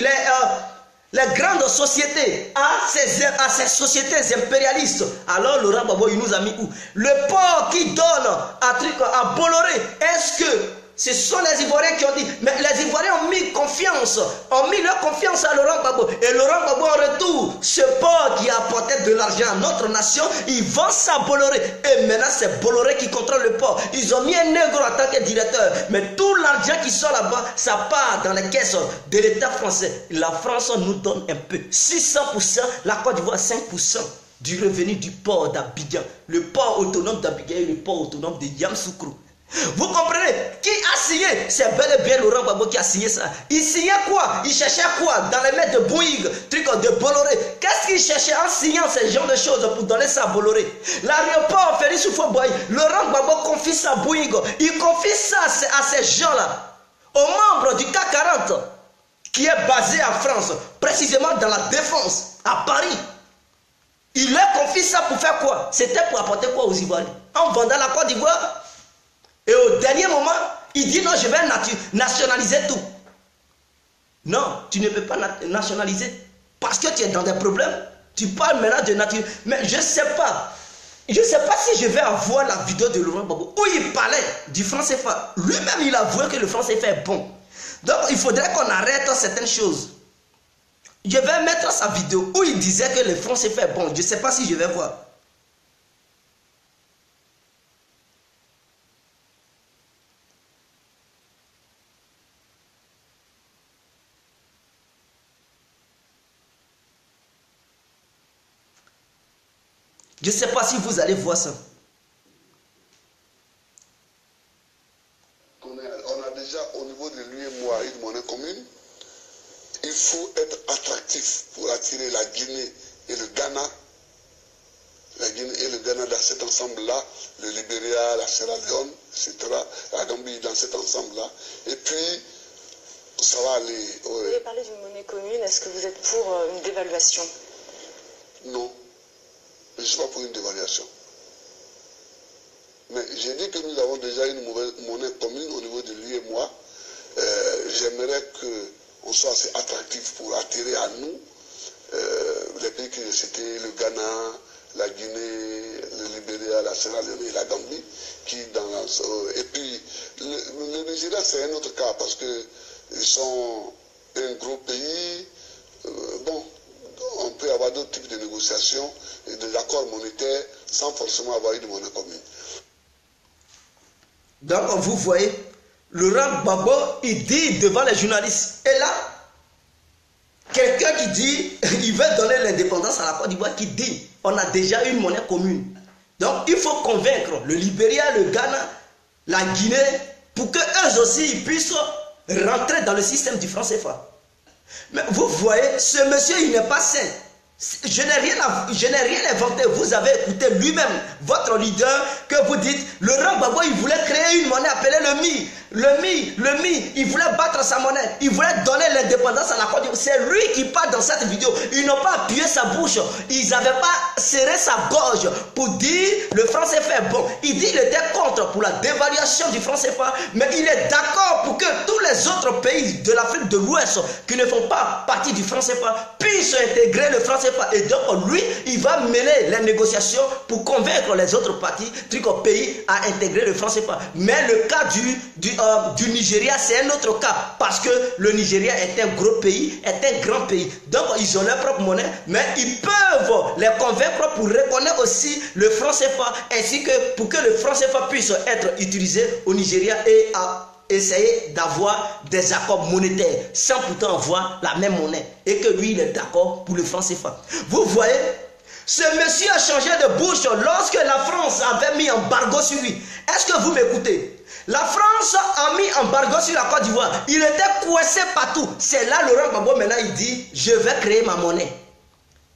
les grandes sociétés à ces sociétés impérialistes. Alors Laurent Gbagbo, il nous a mis où? Le port qui donne à Bolloré. Est-ce que ce sont les Ivoiriens qui ont dit? Mais les Ivoiriens ont mis leur confiance à Laurent Gbagbo. Et Laurent Gbagbo en retour, ce port qui a apporté de l'argent à notre nation, il vend ça à Bolloré. Et maintenant c'est Bolloré qui contrôle le port. Ils ont mis un nègre en tant que directeur. Mais tout l'argent qui sort là-bas, ça part dans les caisses de l'État français. La France nous donne un peu. 600%, la Côte d'Ivoire 5% du revenu du port d'Abidjan. Le port autonome d'Abidjan et le port autonome de Yamoussoukro. Vous comprenez? Qui a signé? C'est bel et bien Laurent Gbagbo qui a signé ça. Il signait quoi? Il cherchait quoi? Dans les mains de Bouygues, truc de Bolloré. Qu'est-ce qu'il cherchait en signant ce genre de choses pour donner ça à Bolloré? L'aéroport Félix Houphouët-Boigny, Laurent Gbagbo confie ça à Bouygues. Il confie ça à ces gens-là, aux membres du CAC 40, qui est basé en France, précisément dans la Défense, à Paris. Il leur confie ça pour faire quoi? C'était pour apporter quoi aux Ivoiriens? En vendant la Côte d'Ivoire. Et au dernier moment, il dit non, je vais nationaliser tout. Non, tu ne peux pas nationaliser parce que tu es dans des problèmes. Tu parles maintenant de nature. Mais je ne sais pas. Je ne sais pas si je vais avoir la vidéo de Laurent Gbagbo où il parlait du franc CFA. Lui-même, il avouait que le franc CFA est bon. Donc, il faudrait qu'on arrête certaines choses. Je vais mettre sa vidéo où il disait que le franc CFA est bon. Je ne sais pas si je vais voir. Je ne sais pas si vous allez voir ça. On a déjà au niveau de lui et moi une monnaie commune. Il faut être attractif pour attirer la Guinée et le Ghana. La Guinée et le Ghana dans cet ensemble-là, le Libéria, la Sierra Leone, etc. La Gambie dans cet ensemble-là. Et puis, ça va aller. Vous avez parlé d'une monnaie commune. Est-ce que vous êtes pour une dévaluation? Non. Je ne suis pas pour une dévaluation. Mais j'ai dit que nous avons déjà une monnaie commune au niveau de lui et moi. J'aimerais qu'on soit assez attractif pour attirer à nous les pays que c'était le Ghana, la Guinée, le Libéria, la Sierra Leone et la Gambie. Et puis, le Nigeria, c'est un autre cas parce qu'ils sont un gros pays. On peut avoir d'autres types de négociations et des accords monétaires sans forcément avoir une monnaie commune. Donc, vous voyez, Laurent Gbagbo, il dit devant les journalistes. Et là, quelqu'un qui dit, il veut donner l'indépendance à la Côte d'Ivoire, qui dit, on a déjà une monnaie commune. Donc, il faut convaincre le Libéria, le Ghana, la Guinée, pour qu'eux aussi ils puissent rentrer dans le système du franc CFA. Mais vous voyez, ce monsieur, il n'est pas sain. Je n'ai rien inventé. Vous avez écouté lui-même, votre leader, que vous dites, Laurent Gbagbo, il voulait créer une monnaie appelée le MI. Le MI, il voulait battre sa monnaie. Il voulait donner l'indépendance à la Côte d'Ivoire. C'est lui qui parle dans cette vidéo. Ils n'ont pas appuyé sa bouche. Ils n'avaient pas serré sa gorge pour dire le franc CFA est bon. Il dit qu'il était contre pour la dévaluation du franc CFA, mais il est d'accord pour que tous les autres pays de l'Afrique de l'Ouest qui ne font pas partie du franc CFA puissent intégrer le franc CFA. Et donc lui, il va mener les négociations pour convaincre les autres parties, pays à intégrer le franc CFA. Mais le cas du Nigeria, c'est un autre cas parce que le Nigeria est un gros pays, est un grand pays. Donc ils ont leur propre monnaie, mais ils peuvent les convaincre pour reconnaître aussi le franc CFA ainsi que pour que le franc CFA puisse être utilisé au Nigeria et à essayer d'avoir des accords monétaires sans pourtant avoir la même monnaie et que lui il est d'accord pour le franc CFA. Vous voyez, ce monsieur a changé de bouche lorsque la France avait mis embargo sur lui. Est-ce que vous m'écoutez? La France a mis embargo sur la Côte d'Ivoire. Il était coincé partout. C'est là Laurent Gbagbo maintenant il dit je vais créer ma monnaie.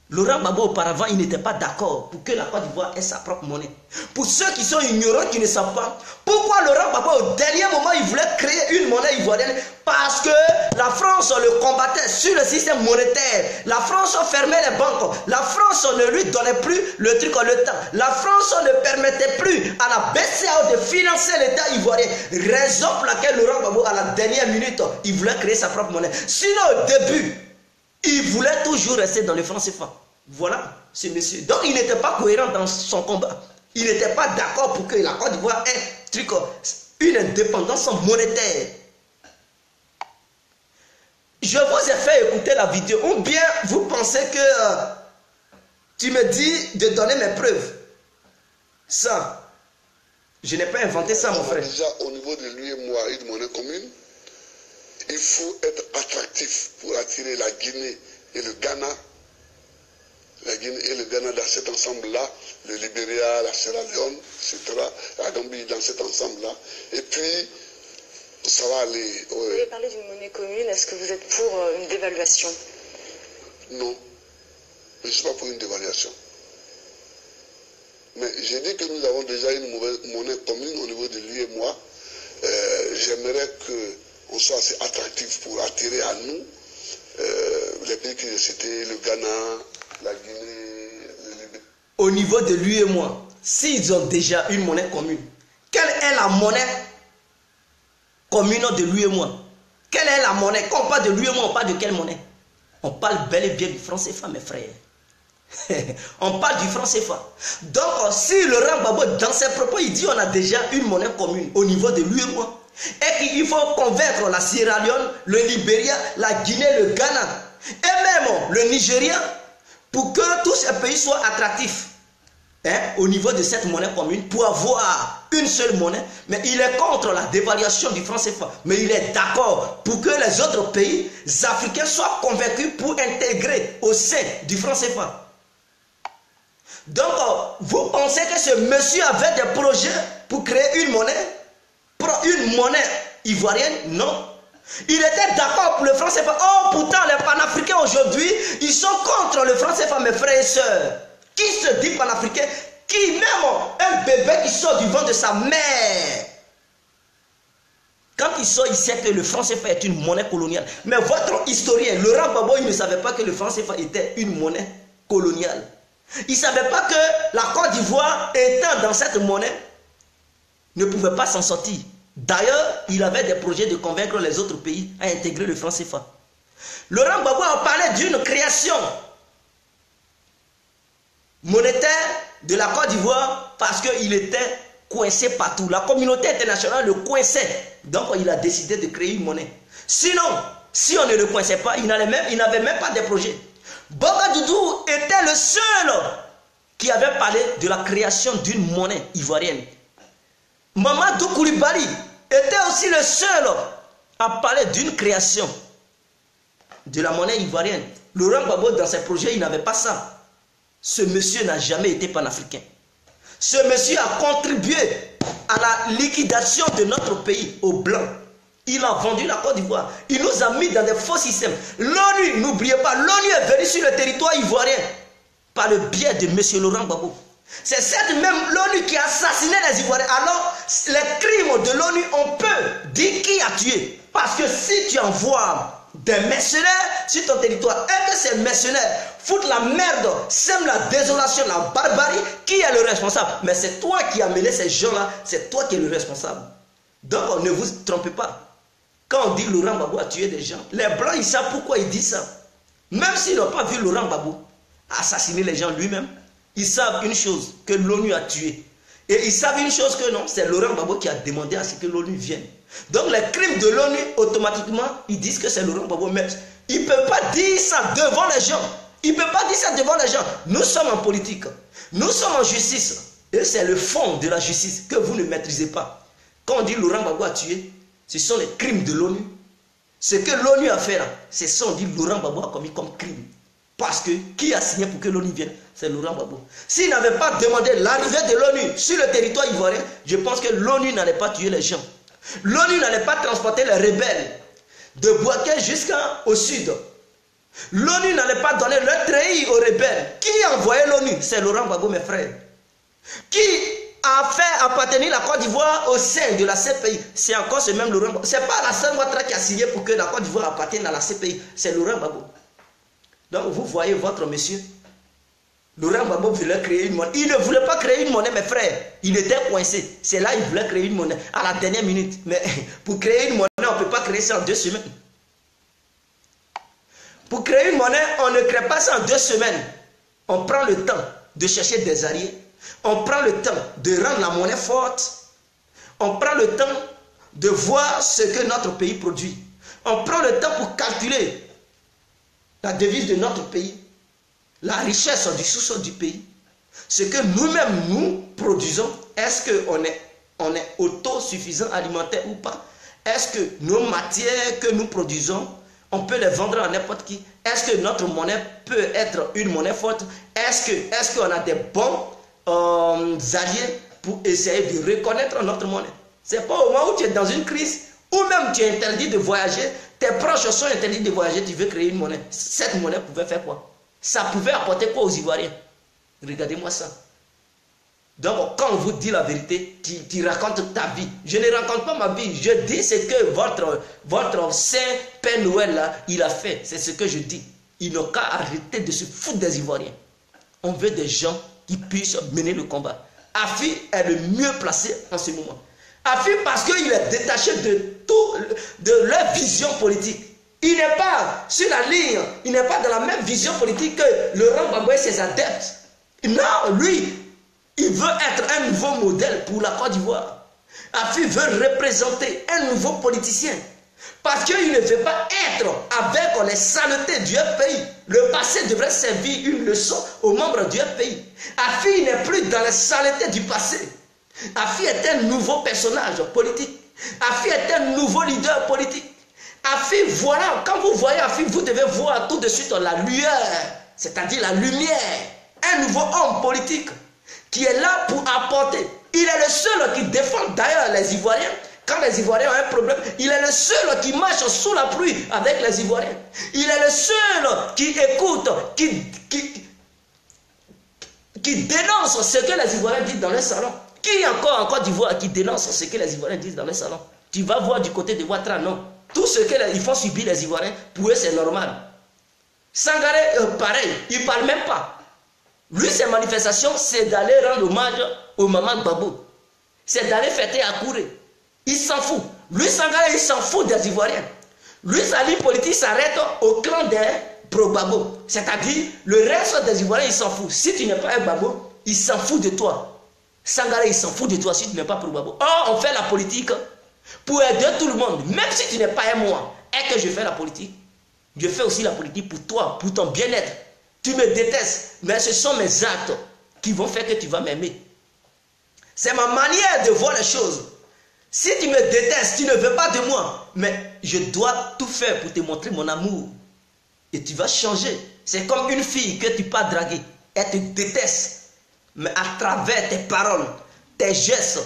Laurent Gbagbo auparavant il n'était pas d'accord pour que la Côte d'Ivoire ait sa propre monnaie. Pour ceux qui sont ignorants, qui ne savent pas, pourquoi Laurent Gbagbo au dernier moment il voulait créer une monnaie ivoirienne? Parce que la France le combattait sur le système monétaire. La France fermait les banques. La France ne lui donnait plus le temps. La France ne permettait plus à la BCEAO de financer l'État ivoirien. Raison pour laquelle Laurent Gbagbo à la dernière minute il voulait créer sa propre monnaie. Sinon au début il voulait toujours rester dans le franc CFA. Voilà ce monsieur. Donc il n'était pas cohérent dans son combat. Il n'était pas d'accord pour que la Côte d'Ivoire ait une indépendance monétaire. Je vous ai fait écouter la vidéo. Ou bien vous pensez que tu me dis de donner mes preuves. Ça, je n'ai pas inventé ça, mon frère. Déjà au niveau de lui et moi, une monnaie commune. Il faut être attractif pour attirer la Guinée et le Ghana, la Guinée et le Ghana dans cet ensemble-là, le Libéria, la Sierra Leone, etc., la Gambie dans cet ensemble-là. Et puis, ça va aller. Vous avez parlé d'une monnaie commune, est-ce que vous êtes pour une dévaluation? Non, je ne suis pas pour une dévaluation. Mais j'ai dit que nous avons déjà une monnaie commune au niveau de lui et moi. J'aimerais qu'on soit assez attractif pour attirer à nous les pays que j'ai cités, le Ghana, la Guinée, le Libéria. Au niveau de lui et moi, s'ils ont déjà une monnaie commune, quelle est la monnaie commune de lui et moi? Quelle est la monnaie? Quand on parle de lui et moi, on parle de quelle monnaie? On parle bel et bien du franc CFA, mes frères. On parle du franc CFA. Donc, si Laurent Gbagbo, dans ses propos, il dit on a déjà une monnaie commune au niveau de lui et moi, et qu'il faut convaincre la Sierra Leone, le Libéria, la Guinée, le Ghana, et même le Nigeria, pour que tous ces pays soient attractifs au niveau de cette monnaie commune, pour avoir une seule monnaie. Mais il est contre la dévaluation du franc CFA. Mais il est d'accord pour que les autres pays africains soient convaincus pour intégrer au sein du franc CFA. Donc, vous pensez que ce monsieur avait des projets pour créer une monnaie ivoirienne? Non. Il était d'accord pour le franc CFA. Oh, pourtant, les panafricains aujourd'hui, ils sont contre le franc CFA, mes frères et sœurs. Qui se dit panafricain? Qui, même un bébé qui sort du ventre de sa mère, quand il sort, il sait que le franc CFA est une monnaie coloniale. Mais votre historien, Laurent Gbagbo, il ne savait pas que le franc CFA était une monnaie coloniale. Il ne savait pas que la Côte d'Ivoire, étant dans cette monnaie, ne pouvait pas s'en sortir. D'ailleurs, il avait des projets de convaincre les autres pays à intégrer le franc CFA. Laurent Gbagbo a parlé d'une création monétaire de la Côte d'Ivoire parce qu'il était coincé partout. La communauté internationale le coinçait. Donc, il a décidé de créer une monnaie. Sinon, si on ne le coinçait pas, il n'avait même pas de projet. Boga Doudou était le seul qui avait parlé de la création d'une monnaie ivoirienne. Mamadou Koulibaly était aussi le seul à parler d'une création de la monnaie ivoirienne. Laurent Gbagbo, dans ses projets, il n'avait pas ça. Ce monsieur n'a jamais été panafricain. Ce monsieur a contribué à la liquidation de notre pays aux Blancs. Il a vendu la Côte d'Ivoire. Il nous a mis dans des faux systèmes. L'ONU, n'oubliez pas, l'ONU est venue sur le territoire ivoirien par le biais de M. Laurent Gbagbo. C'est cette même l'ONU qui a assassiné les Ivoiriens. Alors, les crimes de l'ONU, on peut dire qui a tué. Parce que si tu envoies des mercenaires sur ton territoire et que ces mercenaires foutent la merde, sèment la désolation, la barbarie, qui est le responsable? Mais c'est toi qui as mené ces gens-là, c'est toi qui es le responsable. Donc, ne vous trompez pas. Quand on dit Laurent Gbagbo a tué des gens, les Blancs, ils savent pourquoi ils disent ça. Même s'ils n'ont pas vu Laurent Gbagbo assassiner les gens lui-même, ils savent une chose, que l'ONU a tué. Et ils savent une chose que non, c'est Laurent Gbagbo qui a demandé à ce que l'ONU vienne. Donc les crimes de l'ONU, automatiquement, ils disent que c'est Laurent Gbagbo. Mais ils ne peuvent pas dire ça devant les gens. Ils ne peuvent pas dire ça devant les gens. Nous sommes en politique. Nous sommes en justice. Et c'est le fond de la justice que vous ne maîtrisez pas. Quand on dit Laurent Gbagbo a tué, ce sont les crimes de l'ONU. Ce que l'ONU a fait là, c'est ça, on dit Laurent Gbagbo a commis comme crime. Parce que qui a signé pour que l'ONU vienne? C'est Laurent Gbagbo. S'il n'avait pas demandé l'arrivée de l'ONU sur le territoire ivoirien, je pense que l'ONU n'allait pas tuer les gens. L'ONU n'allait pas transporter les rebelles de Bouaké jusqu'au sud. L'ONU n'allait pas donner le treillis aux rebelles. Qui a envoyé l'ONU? C'est Laurent Gbagbo, mes frères. Qui a fait appartenir la Côte d'Ivoire au sein de la CPI? C'est encore ce même Laurent Gbagbo. Ce n'est pas Alassane Ouattara qui a signé pour que la Côte d'Ivoire appartienne à la CPI. C'est Laurent Gbagbo. Donc vous voyez votre monsieur, Laurent Gbagbo voulait créer une monnaie. Il ne voulait pas créer une monnaie, mes frères. Il était coincé. C'est là qu'il voulait créer une monnaie à la dernière minute. Mais pour créer une monnaie, on ne peut pas créer ça en 2 semaines. Pour créer une monnaie, on ne crée pas ça en 2 semaines. On prend le temps de chercher des alliés. On prend le temps de rendre la monnaie forte. On prend le temps de voir ce que notre pays produit. On prend le temps pour calculer la devise de notre pays, la richesse du sous-sol du pays, ce que nous-mêmes nous produisons. Est-ce qu'on est autosuffisant alimentaire ou pas? Est-ce que nos matières que nous produisons On peut les vendre à n'importe qui. Est-ce que notre monnaie peut être une monnaie forte? Est-ce qu'on a des bons alliés pour essayer de reconnaître notre monnaie? C'est pas au moment où tu es dans une crise, ou même tu es interdit de voyager, tes proches sont interdits de voyager, tu veux créer une monnaie. Cette monnaie pouvait faire quoi? Ça pouvait apporter quoi aux Ivoiriens? Regardez-moi ça. Donc, quand on vous dit la vérité, tu racontes ta vie. Je ne raconte pas ma vie. Je dis ce que votre Saint Père Noël, là, il a fait. C'est ce que je dis. Il n'a qu'à arrêter de se foutre des Ivoiriens. On veut des gens qui puissent mener le combat. Afi est le mieux placé en ce moment. Afi, parce qu'il est détaché de leur vision politique. Il n'est pas sur la ligne, il n'est pas dans la même vision politique que Laurent Gbagbo et ses adeptes. Non, lui, il veut être un nouveau modèle pour la Côte d'Ivoire. Afi veut représenter un nouveau politicien. Parce qu'il ne veut pas être avec les saletés du pays. Le passé devrait servir une leçon aux membres du pays. Afi n'est plus dans les saletés du passé. Afi est un nouveau personnage politique. Afi est un nouveau leader politique. Afi, voilà, quand vous voyez Afi, vous devez voir tout de suite la lueur, c'est-à-dire la lumière. Un nouveau homme politique qui est là pour apporter. Il est le seul qui défend d'ailleurs les Ivoiriens. Quand les Ivoiriens ont un problème, il est le seul qui marche sous la pluie avec les Ivoiriens. Il est le seul qui écoute, qui dénonce ce que les Ivoiriens disent dans les salons. Qui encore en Côte d'Ivoire qui dénonce ce que les Ivoiriens disent dans les salons? Tu vas voir du côté de Ouattara, non. Tout ce qu'ils font subir les Ivoiriens, pour eux c'est normal. Sangaré, pareil, il ne parle même pas. Lui, ses manifestations, c'est d'aller rendre hommage au maman Gbagbo. C'est d'aller fêter à Kouré. Il s'en fout. Lui, Sangaré, il s'en fout des Ivoiriens. Lui, sa ligne politique s'arrête au clan des pro-Gbagbo. C'est-à-dire, le reste des Ivoiriens, il s'en fout. Si tu n'es pas un Gbagbo, il s'en fout de toi. Sangaré, il s'en fout de toi si tu n'es pas pro-Gbagbo. Or, on fait la politique pour aider tout le monde. Même si tu n'es pas un moi et que je fais la politique, je fais aussi la politique pour toi, pour ton bien-être. Tu me détestes, mais ce sont mes actes qui vont faire que tu vas m'aimer. C'est ma manière de voir les choses. Si tu me détestes, tu ne veux pas de moi, mais je dois tout faire pour te montrer mon amour. Et tu vas changer. C'est comme une fille que tu pas draguer. Elle te déteste. Mais à travers tes paroles, tes gestes,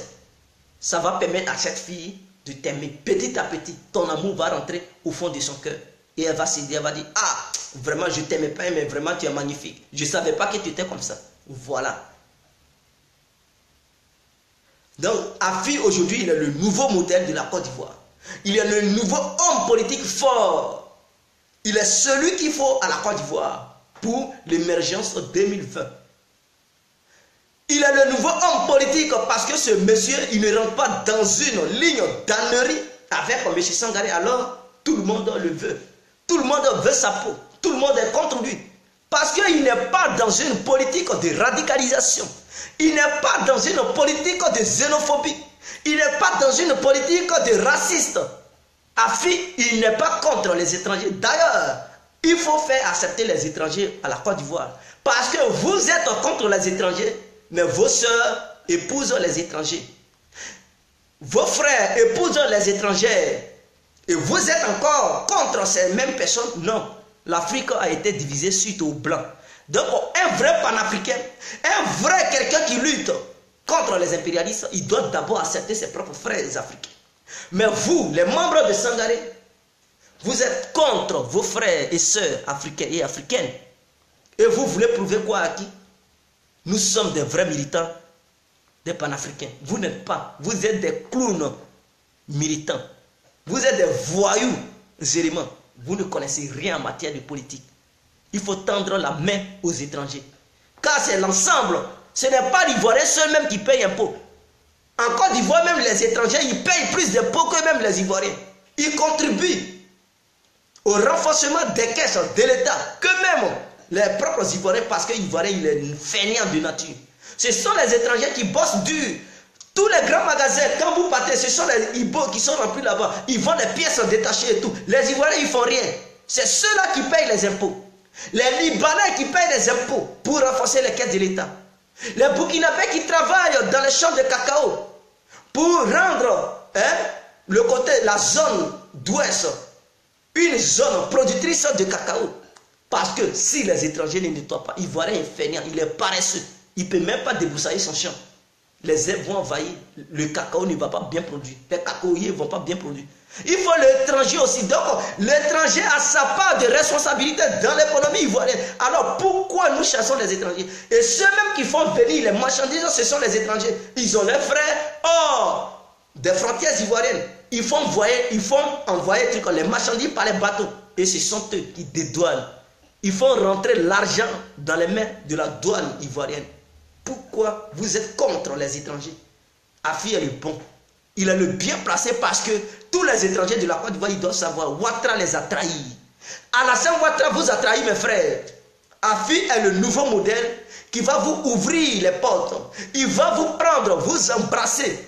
ça va permettre à cette fille de t'aimer. Petit à petit, ton amour va rentrer au fond de son cœur. Et elle va se dire, elle va dire, ah, vraiment, je t'aimais pas, mais vraiment, tu es magnifique. Je ne savais pas que tu étais comme ça. Voilà. Donc, Afi, aujourd'hui, il est le nouveau modèle de la Côte d'Ivoire. Il est le nouveau homme politique fort. Il est celui qu'il faut à la Côte d'Ivoire pour l'émergence 2020. Il est le nouveau homme politique parce que ce monsieur, il ne rentre pas dans une ligne d'ânerie avec M. Sangaré. Alors, tout le monde le veut. Tout le monde veut sa peau. Tout le monde est contre lui. Parce qu'il n'est pas dans une politique de radicalisation. Il n'est pas dans une politique de xénophobie. Il n'est pas dans une politique de raciste. Afi, il n'est pas contre les étrangers. D'ailleurs, il faut faire accepter les étrangers à la Côte d'Ivoire. Parce que vous êtes contre les étrangers, mais vos sœurs épousent les étrangers. Vos frères épousent les étrangers. Et vous êtes encore contre ces mêmes personnes? Non. L'Afrique a été divisée suite aux Blancs. Donc, un vrai panafricain, un vrai quelqu'un qui lutte contre les impérialistes, il doit d'abord accepter ses propres frères africains. Mais vous, les membres de Sangaré, vous êtes contre vos frères et sœurs africains et africaines. Et vous voulez prouver quoi à qui? Nous sommes des vrais militants, des panafricains. Vous n'êtes pas. Vous êtes des clowns militants. Vous êtes des voyous éléments. Vous ne connaissez rien en matière de politique. Il faut tendre la main aux étrangers. Car c'est l'ensemble. Ce n'est pas l'Ivoirien seul même qui paye impôt. En Côte d'Ivoire, même les étrangers, ils payent plus d'impôts que même les Ivoiriens. Ils contribuent au renforcement des caisses de l'État que même les propres Ivoiriens, parce que l'Ivoirien, il est fainéant de nature. Ce sont les étrangers qui bossent dur. Tous les grands magasins, quand vous partez, ce sont les Ibos qui sont remplis là-bas. Ils vendent des pièces détachées et tout. Les Ivoiriens, ils ne font rien. C'est ceux-là qui payent les impôts. Les Libanais qui payent les impôts pour renforcer les caisses de l'État. Les Burkinabés qui travaillent dans les champs de cacao pour rendre le côté, la zone d'ouest une zone productrice de cacao. Parce que si les étrangers ne nettoient pas, Ivoirien est fainéant, il est paresseux. Il ne peut même pas débroussailler son champ. Les herbes vont envahir, le cacao ne va pas bien produire. Les cacaoyers ne vont pas bien produire. Il faut l'étranger aussi. Donc, l'étranger a sa part de responsabilité dans l'économie ivoirienne. Alors, pourquoi nous chassons les étrangers? Et ceux-mêmes qui font venir les marchandises, ce sont les étrangers. Ils ont les frais hors des frontières ivoiriennes. Ils font envoyer les marchandises par les bateaux. Et ce sont eux qui dédouanent. Ils font rentrer l'argent dans les mains de la douane ivoirienne. Pourquoi vous êtes contre les étrangers? Afi est le bon. Il est le bien placé parce que tous les étrangers de la Côte d'Ivoire, ils doivent savoir. Ouattara les a trahis. Alassane Ouattara vous a trahi, mes frères. Afi est le nouveau modèle qui va vous ouvrir les portes. Il va vous prendre, vous embrasser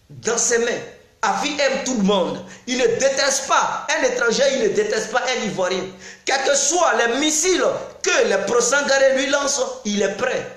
dans ses mains. Afi aime tout le monde. Il ne déteste pas un étranger, il ne déteste pas un Ivoirien. Quels que soient les missiles que les pro-Sangaré lui lancent, il est prêt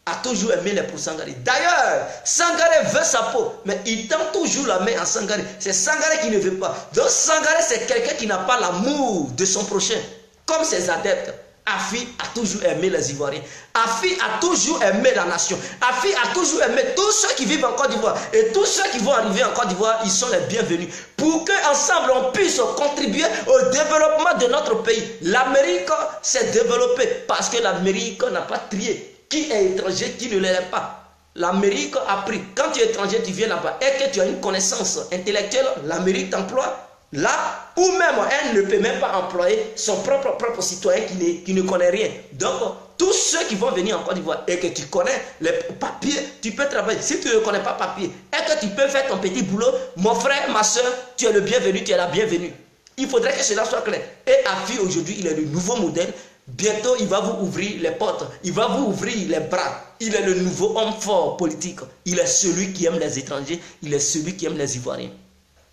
à toujours aimer les pro-Sangaré. D'ailleurs, Sangaré veut sa peau, mais il tend toujours la main à Sangaré. C'est Sangaré qui ne veut pas. Donc Sangaré, c'est quelqu'un qui n'a pas l'amour de son prochain, comme ses adeptes. Afi a toujours aimé les Ivoiriens. Afi a toujours aimé la nation. Afi a toujours aimé tous ceux qui vivent en Côte d'Ivoire. Et tous ceux qui vont arriver en Côte d'Ivoire, ils sont les bienvenus. Pour qu'ensemble, on puisse contribuer au développement de notre pays. L'Amérique s'est développée parce que l'Amérique n'a pas trié qui est étranger, qui ne l'est pas. L'Amérique a pris. Quand tu es étranger, tu viens là-bas et que tu as une connaissance intellectuelle, l'Amérique t'emploie. Là où même elle ne peut même pas employer son propre citoyen qui ne connaît rien. Donc, tous ceux qui vont venir en Côte d'Ivoire et que tu connais les papiers, tu peux travailler. Si tu ne connais pas papier et que tu peux faire ton petit boulot, mon frère, ma soeur, tu es le bienvenu, tu es la bienvenue. Il faudrait que cela soit clair. Et Afi, aujourd'hui, il est le nouveau modèle. Bientôt, il va vous ouvrir les portes. Il va vous ouvrir les bras. Il est le nouveau homme fort politique. Il est celui qui aime les étrangers. Il est celui qui aime les Ivoiriens.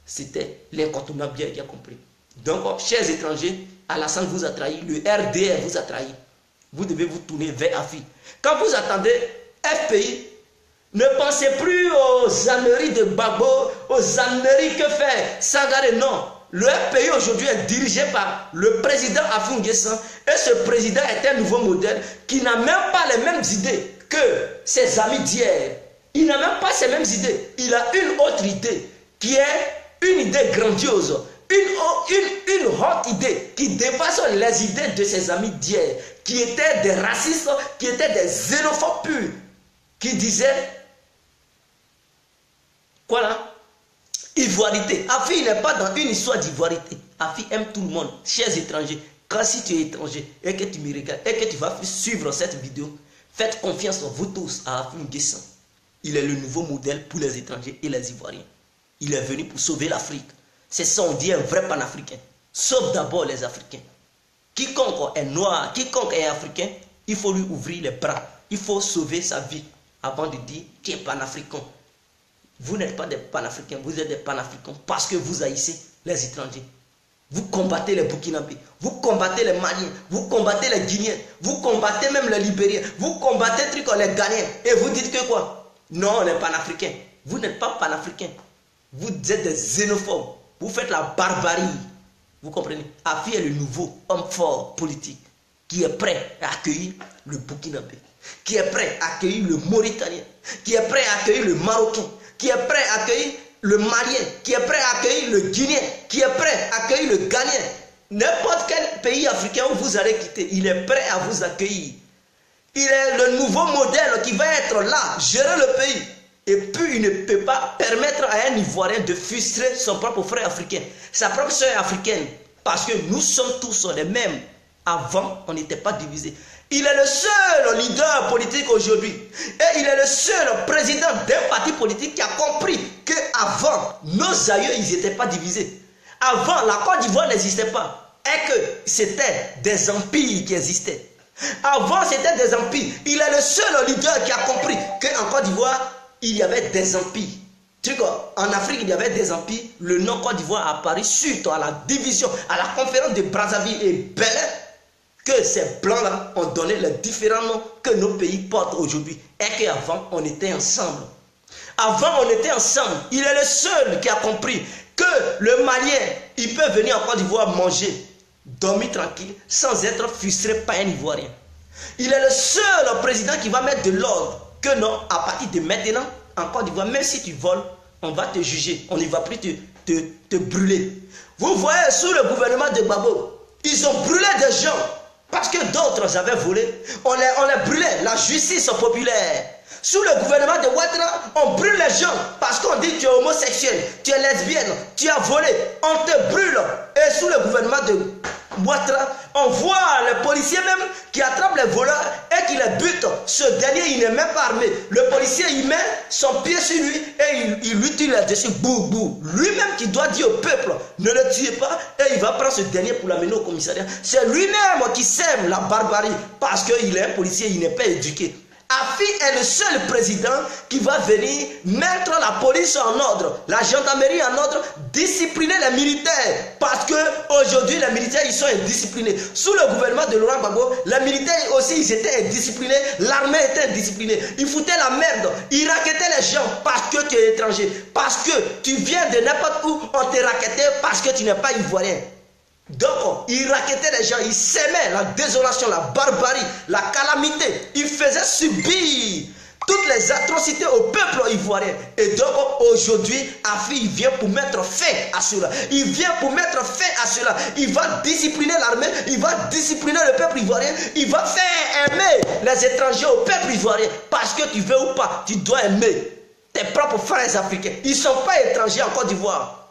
C'était l'incontournable bien qui a compris. Donc, chers étrangers, Alassane vous a trahi, le RDR vous a trahi. Vous devez vous tourner vers Afi. Quand vous attendez FPI, ne pensez plus aux âneries de Gbagbo, aux âneries que fait Sangaré, non. Le FPI aujourd'hui est dirigé par le président Afi N'Guessan. Et ce président est un nouveau modèle qui n'a même pas les mêmes idées que ses amis d'hier. Il n'a même pas ces mêmes idées. Il a une autre idée qui est une idée grandiose, une haute idée qui dépasse les idées de ses amis d'hier, qui étaient des racistes, qui étaient des xénophobes purs, qui disaient, quoi là? Ivoirité. Afi n'est pas dans une histoire d'ivoirité. Afi aime tout le monde, chers étrangers. Quand si tu es étranger et que tu me regardes et que tu vas suivre cette vidéo, faites confiance vous tous à Afi N'Guessan. Il est le nouveau modèle pour les étrangers et les Ivoiriens. Il est venu pour sauver l'Afrique. C'est ça, on dit un vrai panafricain. Sauve d'abord les Africains. Quiconque est noir, quiconque est africain, il faut lui ouvrir les bras. Il faut sauver sa vie avant de dire tu es panafricain. Vous n'êtes pas des panafricains, vous êtes des panafricains parce que vous haïssez les étrangers. Vous combattez les Burkinabés, vous combattez les Maliens, vous combattez les Guinéens, vous combattez même les Libériens, vous combattez les Ghanéens. Et vous dites que quoi? Non, on est panafricains. Vous n'êtes pas panafricains. Vous êtes des xénophobes. Vous faites la barbarie. Vous comprenez? Afi est le nouveau homme fort politique qui est prêt à accueillir le Burkinabé, qui est prêt à accueillir le Mauritanien, qui est prêt à accueillir le Marocain, qui est prêt à accueillir le Malien, qui est prêt à accueillir le Guinéen, qui est prêt à accueillir le Ghanéen. N'importe quel pays africain où vous allez quitter, il est prêt à vous accueillir. Il est le nouveau modèle qui va être là, gérer le pays. Et puis il ne peut pas permettre à un Ivoirien de frustrer son propre frère africain, sa propre soeur africaine. Parce que nous sommes tous les mêmes. Avant, on n'était pas divisés. Il est le seul leader politique aujourd'hui. Et il est le seul président d'un parti politique qui a compris qu'avant, nos aïeux, ils n'étaient pas divisés. Avant, la Côte d'Ivoire n'existait pas. Et que c'était des empires qui existaient. Avant, c'était des empires. Il est le seul leader qui a compris qu'en Côte d'Ivoire, il y avait des empires. En Afrique, il y avait des empires. Le nom Côte d'Ivoire a apparu suite à la division, à la conférence de Brazzaville et Belém, que ces blancs-là ont donné les différents noms que nos pays portent aujourd'hui. Et qu'avant, on était ensemble. Avant, on était ensemble. Il est le seul qui a compris que le Malien, il peut venir en Côte d'Ivoire manger, dormir tranquille, sans être frustré par un Ivoirien. Il est le seul président qui va mettre de l'ordre. Que non, à partir de maintenant, en Côte d'Ivoire, même si tu voles, on va te juger. On ne va plus te brûler. Vous voyez, sous le gouvernement de Gbagbo, ils ont brûlé des gens parce que d'autres avaient volé. On les brûlait, la justice populaire. Sous le gouvernement de Ouattara, on brûle les gens parce qu'on dit que tu es homosexuel, tu es lesbienne, tu as volé, on te brûle. Et sous le gouvernement de Ouattara, on voit les policiers même qui attrapent les voleurs et qui les butent. Ce dernier, il n'est même pas armé. Le policier, il met son pied sur lui et il lui tire là-dessus. Bou, bou. Lui-même qui doit dire au peuple, ne le tuez pas, et il va prendre ce dernier pour l'amener au commissariat. C'est lui-même qui sème la barbarie parce qu'il est un policier, il n'est pas éduqué. Afi est le seul président qui va venir mettre la police en ordre, la gendarmerie en ordre, discipliner les militaires. Parce que aujourd'hui les militaires ils sont indisciplinés. Sous le gouvernement de Laurent Gbagbo, les militaires aussi ils étaient indisciplinés, l'armée était indisciplinée. Ils foutaient la merde, ils raquettaient les gens parce que tu es étranger. Parce que tu viens de n'importe où, on te raquettait parce que tu n'es pas ivoirien. Donc, il raquettait les gens, il s'aimait la désolation, la barbarie, la calamité. Il faisait subir toutes les atrocités au peuple ivoirien. Et donc, aujourd'hui, Afi, il vient pour mettre fin à cela. Il vient pour mettre fin à cela. Il va discipliner l'armée, il va discipliner le peuple ivoirien. Il va faire aimer les étrangers au peuple ivoirien. Parce que tu veux ou pas, tu dois aimer tes propres frères africains. Ils ne sont pas étrangers en Côte d'Ivoire.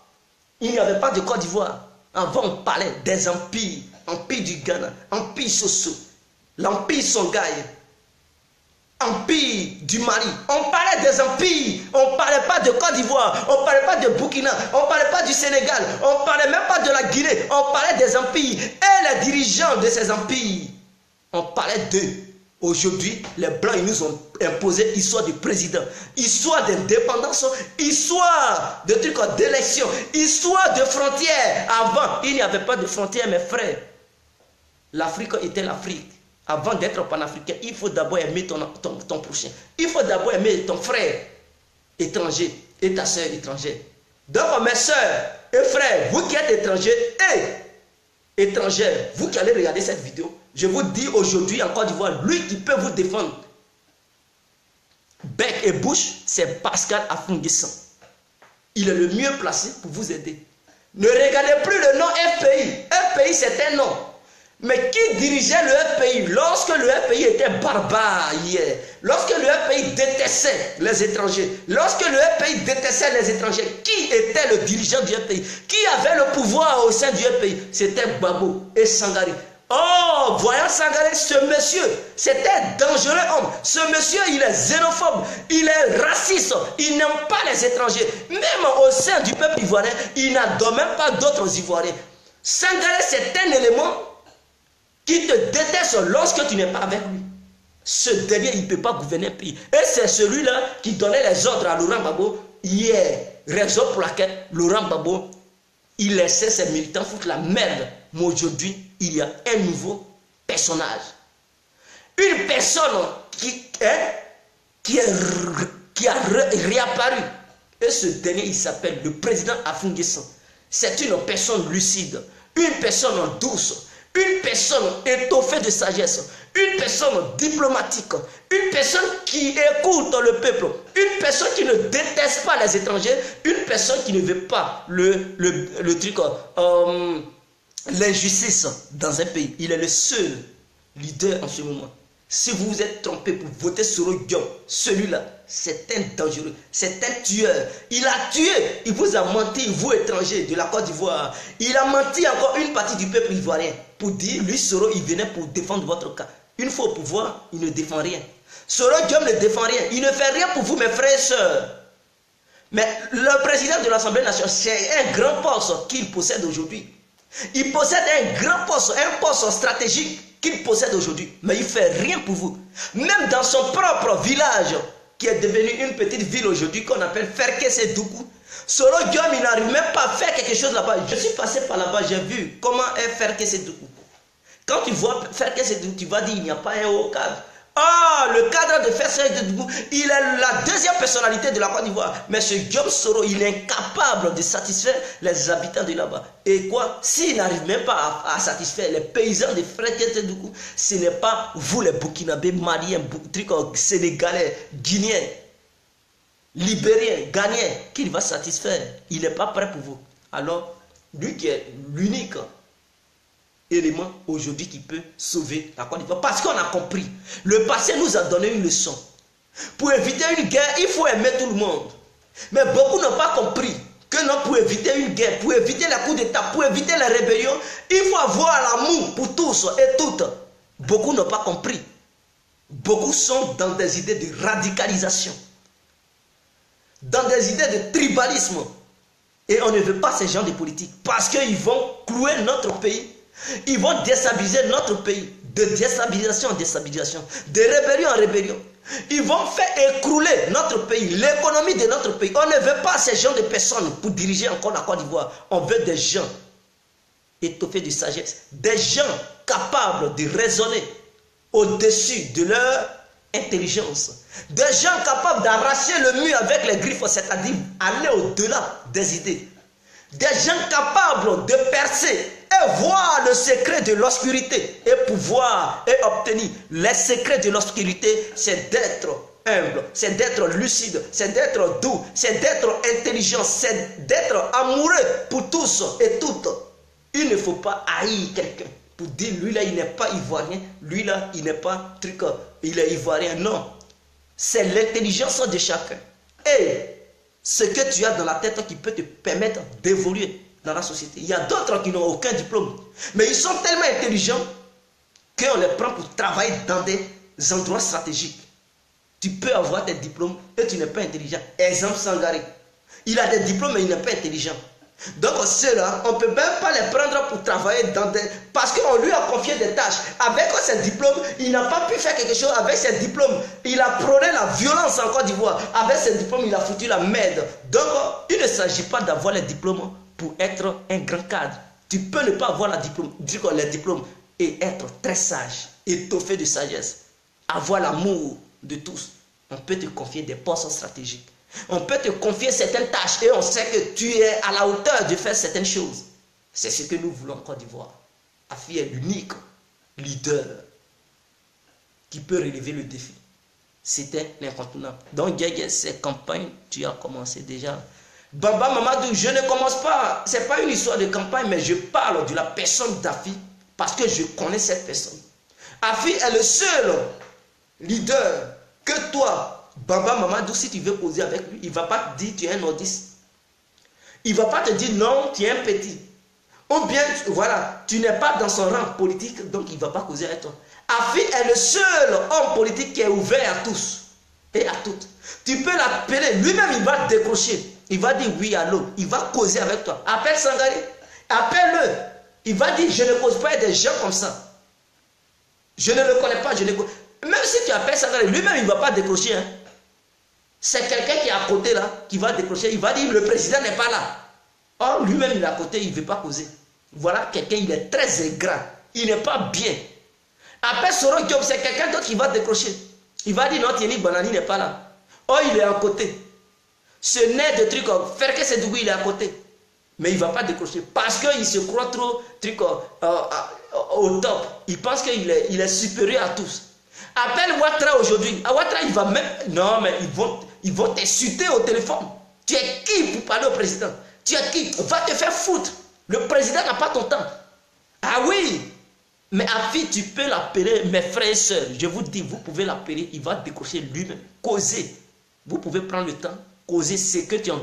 Il n'y avait pas de Côte d'Ivoire. Avant, on parlait des empires. Empire du Ghana, empire Soso, l'empire Songhai, empire du Mali. On parlait des empires. On ne parlait pas de Côte d'Ivoire. On ne parlait pas de Burkina. On ne parlait pas du Sénégal. On ne parlait même pas de la Guinée. On parlait des empires. Et les dirigeants de ces empires, on parlait d'eux. Aujourd'hui, les Blancs, ils nous ont imposé histoire de président, histoire d'indépendance, histoire de trucs d'élection, histoire de frontières. Avant, il n'y avait pas de frontières, mes frères. L'Afrique était l'Afrique. Avant d'être panafricain, il faut d'abord aimer ton prochain. Il faut d'abord aimer ton frère étranger et ta soeur étrangère. Donc, mes soeurs et frères, vous qui êtes étrangers et étrangères, vous qui allez regarder cette vidéo, je vous dis aujourd'hui en Côte d'Ivoire, lui qui peut vous défendre, bec et bouche, c'est Pascal Affi N'Guessan. Il est le mieux placé pour vous aider. Ne regardez plus le nom FPI. FPI, c'est un nom. Mais qui dirigeait le FPI lorsque le FPI était barbare hier? Lorsque le FPI détestait les étrangers? Lorsque le FPI détestait les étrangers? Qui était le dirigeant du FPI? Qui avait le pouvoir au sein du FPI? C'était Gbagbo et Sangaré. Oh, voyant Sangaré, ce monsieur, c'était un dangereux homme. Ce monsieur, il est xénophobe, il est raciste, il n'aime pas les étrangers. Même au sein du peuple ivoirien, il n'adore même pas d'autres Ivoiriens. Sangaré, c'est un élément qui te déteste lorsque tu n'es pas avec lui. Ce dernier, il ne peut pas gouverner un pays. Et c'est celui-là qui donnait les ordres à Laurent Gbagbo hier. Raison pour laquelle Laurent Gbagbo, il laissait ses militants foutre la merde. Mais aujourd'hui, il y a un nouveau personnage. Une personne qui a réapparu. Et ce dernier, il s'appelle le président Affi N'Guessan. C'est une personne lucide, une personne douce, une personne étoffée de sagesse, une personne diplomatique, une personne qui écoute le peuple, une personne qui ne déteste pas les étrangers, une personne qui ne veut pas l'injustice dans un pays. Il est le seul leader en ce moment. Si vous vous êtes trompé pour voter sur Guillaume, celui-là, c'est un dangereux, c'est un tueur. Il a tué, il vous a menti, vous étrangers de la Côte d'Ivoire. Il a menti encore une partie du peuple ivoirien pour dire, lui, Soro, il venait pour défendre votre cas. Une fois au pouvoir, il ne défend rien. Soro Guillaume ne défend rien. Il ne fait rien pour vous, mes frères et sœurs. Mais le président de l'Assemblée nationale, c'est un grand poste qu'il possède aujourd'hui. Il possède un grand poste, un poste stratégique qu'il possède aujourd'hui. Mais il ne fait rien pour vous. Même dans son propre village, qui est devenu une petite ville aujourd'hui, qu'on appelle Ferkessédoukou, Soro Guillaume, il n'arrive même pas à faire quelque chose là-bas. Je suis passé par là-bas, j'ai vu comment est Ferkessédoukou. Quand tu vois Ferkessédoukou, tu vas dire, il n'y a pas un haut cadre. Ah, le cadre de Fessel de Dougou, il est la deuxième personnalité de la Côte d'Ivoire. Mais ce Diop Soro, il est incapable de satisfaire les habitants de là-bas. Et quoi? S'il n'arrive même pas à satisfaire les paysans de Fessel de Dougou, ce n'est pas vous les Burkinabés, Maliens, Sénégalais, Guinéens, Libériens, Ghanéens qu'il va satisfaire. Il n'est pas prêt pour vous. Alors, lui qui est l'unique élément aujourd'hui qui peut sauver la Côte d'Ivoire. Parce qu'on a compris. Le passé nous a donné une leçon. Pour éviter une guerre, il faut aimer tout le monde. Mais beaucoup n'ont pas compris que non, pour éviter une guerre, pour éviter les coups d'État, pour éviter les rébellions, il faut avoir l'amour pour tous et toutes. Beaucoup n'ont pas compris. Beaucoup sont dans des idées de radicalisation, dans des idées de tribalisme. Et on ne veut pas ces gens de politique parce qu'ils vont clouer notre pays. Ils vont déstabiliser notre pays. De déstabilisation en déstabilisation, de rébellion en rébellion. Ils vont faire écrouler notre pays, l'économie de notre pays. On ne veut pas ces gens de personnes pour diriger encore la Côte d'Ivoire. On veut des gens étoffés de sagesse, des gens capables de raisonner au-dessus de leur intelligence, des gens capables d'arracher le mur avec les griffes, c'est-à-dire aller au-delà des idées, des gens capables de percer et voir le secret de l'obscurité et pouvoir et obtenir les secrets de l'obscurité. C'est d'être humble, c'est d'être lucide, c'est d'être doux, c'est d'être intelligent, c'est d'être amoureux pour tous et toutes. Il ne faut pas haïr quelqu'un pour dire lui là il n'est pas ivoirien, lui là il n'est pas truc, il est ivoirien. Non, c'est l'intelligence de chacun et ce que tu as dans la tête qui peut te permettre d'évoluer dans la société. Il y a d'autres qui n'ont aucun diplôme, mais ils sont tellement intelligents qu'on les prend pour travailler dans des endroits stratégiques. Tu peux avoir des diplômes et tu n'es pas intelligent. Exemple Sangaré, il a des diplômes mais il n'est pas intelligent. Donc ceux-là, on ne peut même pas les prendre pour travailler dans des... Parce qu'on lui a confié des tâches. Avec ses diplômes, il n'a pas pu faire quelque chose avec ses diplômes. Il a prôné la violence en Côte d'Ivoire. Avec ses diplômes, il a foutu la merde. Donc, il ne s'agit pas d'avoir les diplômes pour être un grand cadre. Tu peux ne pas avoir les diplômes et être très sage, étoffé de sagesse. Avoir l'amour de tous. On peut te confier des postes stratégiques. On peut te confier certaines tâches et on sait que tu es à la hauteur de faire certaines choses. C'est ce que nous voulons en Côte d'Ivoire. Afi est l'unique leader qui peut relever le défi. C'était l'incontournable. Donc, ces campagnes, tu as commencé déjà. Baba Mamadou, je ne commence pas. Ce n'est pas une histoire de campagne, mais je parle de la personne d'Afi parce que je connais cette personne. Afi est le seul leader que toi, Baba Mamadou, si tu veux causer avec lui, il ne va pas te dire tu es un nordiste. Il ne va pas te dire non, tu es un petit. Ou bien, voilà, tu n'es pas dans son rang politique, donc il ne va pas causer avec toi. Afi est le seul homme politique qui est ouvert à tous et à toutes. Tu peux l'appeler, lui-même il va te décrocher. Il va dire oui, allô, il va causer avec toi. Appelle Sangaré, appelle-le. Il va dire je ne cause pas avec des gens comme ça. Je ne le connais pas, je ne le connais. Même si tu appelles Sangaré, lui-même il ne va pas décrocher. Hein. C'est quelqu'un qui est à côté là, qui va décrocher. Il va dire le président n'est pas là. Or, lui-même il est à côté, il ne veut pas causer. Voilà quelqu'un, il est très ingrat. Il n'est pas bien. Après Soro Diop, c'est quelqu'un d'autre qui va décrocher. Il va dire non, Thierry Banani n'est pas là. Oh, il est à côté. Ce nez de truc, faire que c'est Dougou, il est à côté. Mais il ne va pas décrocher. Parce qu'il se croit trop truc, au top. Il pense qu'il est supérieur à tous. Appelle Ouattara aujourd'hui. Ouattara, il va même... Non, mais ils vont t'insulter au téléphone. Tu es qui pour parler au président? Tu es qui? Va te faire foutre. Le président n'a pas ton temps. Ah oui. Mais Afi, tu peux l'appeler, mes frères et sœurs. Je vous dis, vous pouvez l'appeler. Il va décrocher lui-même. Causer. Vous pouvez prendre le temps. Causer ce que tu as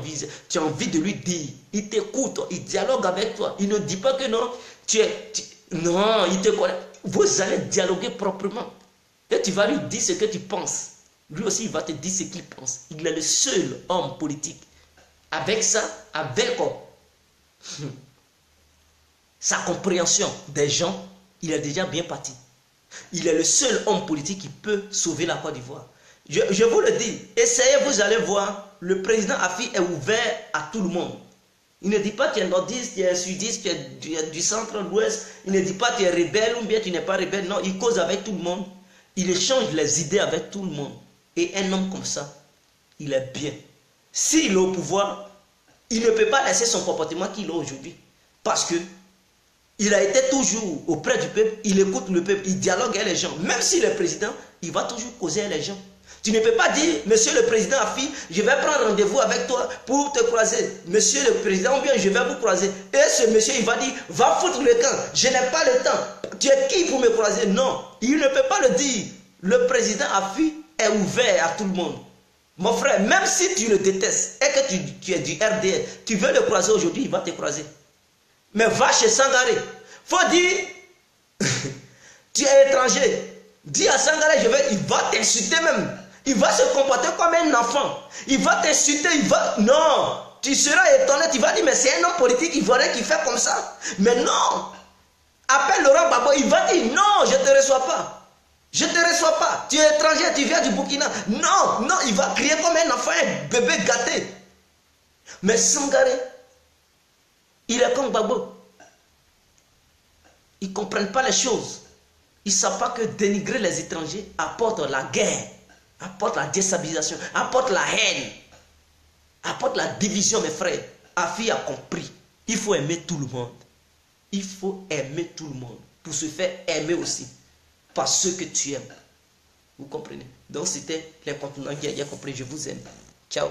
envie de lui dire. Il t'écoute. Il dialogue avec toi. Il ne dit pas que non. Non, il te connaît. Vous allez dialoguer proprement. Et tu vas lui dire ce que tu penses. Lui aussi, il va te dire ce qu'il pense. Il est le seul homme politique. Avec ça, avec sa compréhension des gens, il est déjà bien parti. Il est le seul homme politique qui peut sauver la Côte d'Ivoire. Je vous le dis, essayez, vous allez voir, le président Afi est ouvert à tout le monde. Il ne dit pas tu es nordiste, tu es sudiste, tu es du centre, de l'ouest. Il ne dit pas tu es rebelle ou bien tu n'es pas rebelle. Non, il cause avec tout le monde. Il échange les idées avec tout le monde. Et un homme comme ça, il est bien. S'il est au pouvoir, il ne peut pas laisser son comportement qu'il a aujourd'hui. Parce que il a été toujours auprès du peuple, il écoute le peuple, il dialogue avec les gens. Même s'il est président, il va toujours causer avec les gens. Tu ne peux pas dire, monsieur le président Afi, je vais prendre rendez-vous avec toi pour te croiser. Monsieur le président, ou bien je vais vous croiser. Et ce monsieur, il va dire, va foutre le camp. Je n'ai pas le temps. Tu es qui pour me croiser? Non, il ne peut pas le dire. Le président Afi est ouvert à tout le monde. Mon frère, même si tu le détestes et que tu es du RDR, tu veux le croiser aujourd'hui, il va te croiser. Mais va chez Sangaré. Faut dire, tu es étranger. Dis à Sangaré, il va t'insulter même. Il va se comporter comme un enfant. Il va t'insulter, non, tu seras étonné, tu vas dire, mais c'est un homme politique ivoirien qui fait comme ça. Mais non. Appelle Laurent Gbagbo, il va dire, non, je ne te reçois pas. Je ne te reçois pas. Tu es étranger, tu viens du Burkina. Non, non, il va crier comme un enfant, un bébé gâté. Mais Sangaré, il est comme Gbagbo. Ils ne comprennent pas les choses. Ils ne savent pas que dénigrer les étrangers apporte la guerre, apporte la déstabilisation, apporte la haine, apporte la division, mes frères. Afi a compris. Il faut aimer tout le monde. Il faut aimer tout le monde pour se faire aimer aussi par ceux que tu aimes. Vous comprenez? Donc c'était les continents qui ont compris. Je vous aime. Ciao.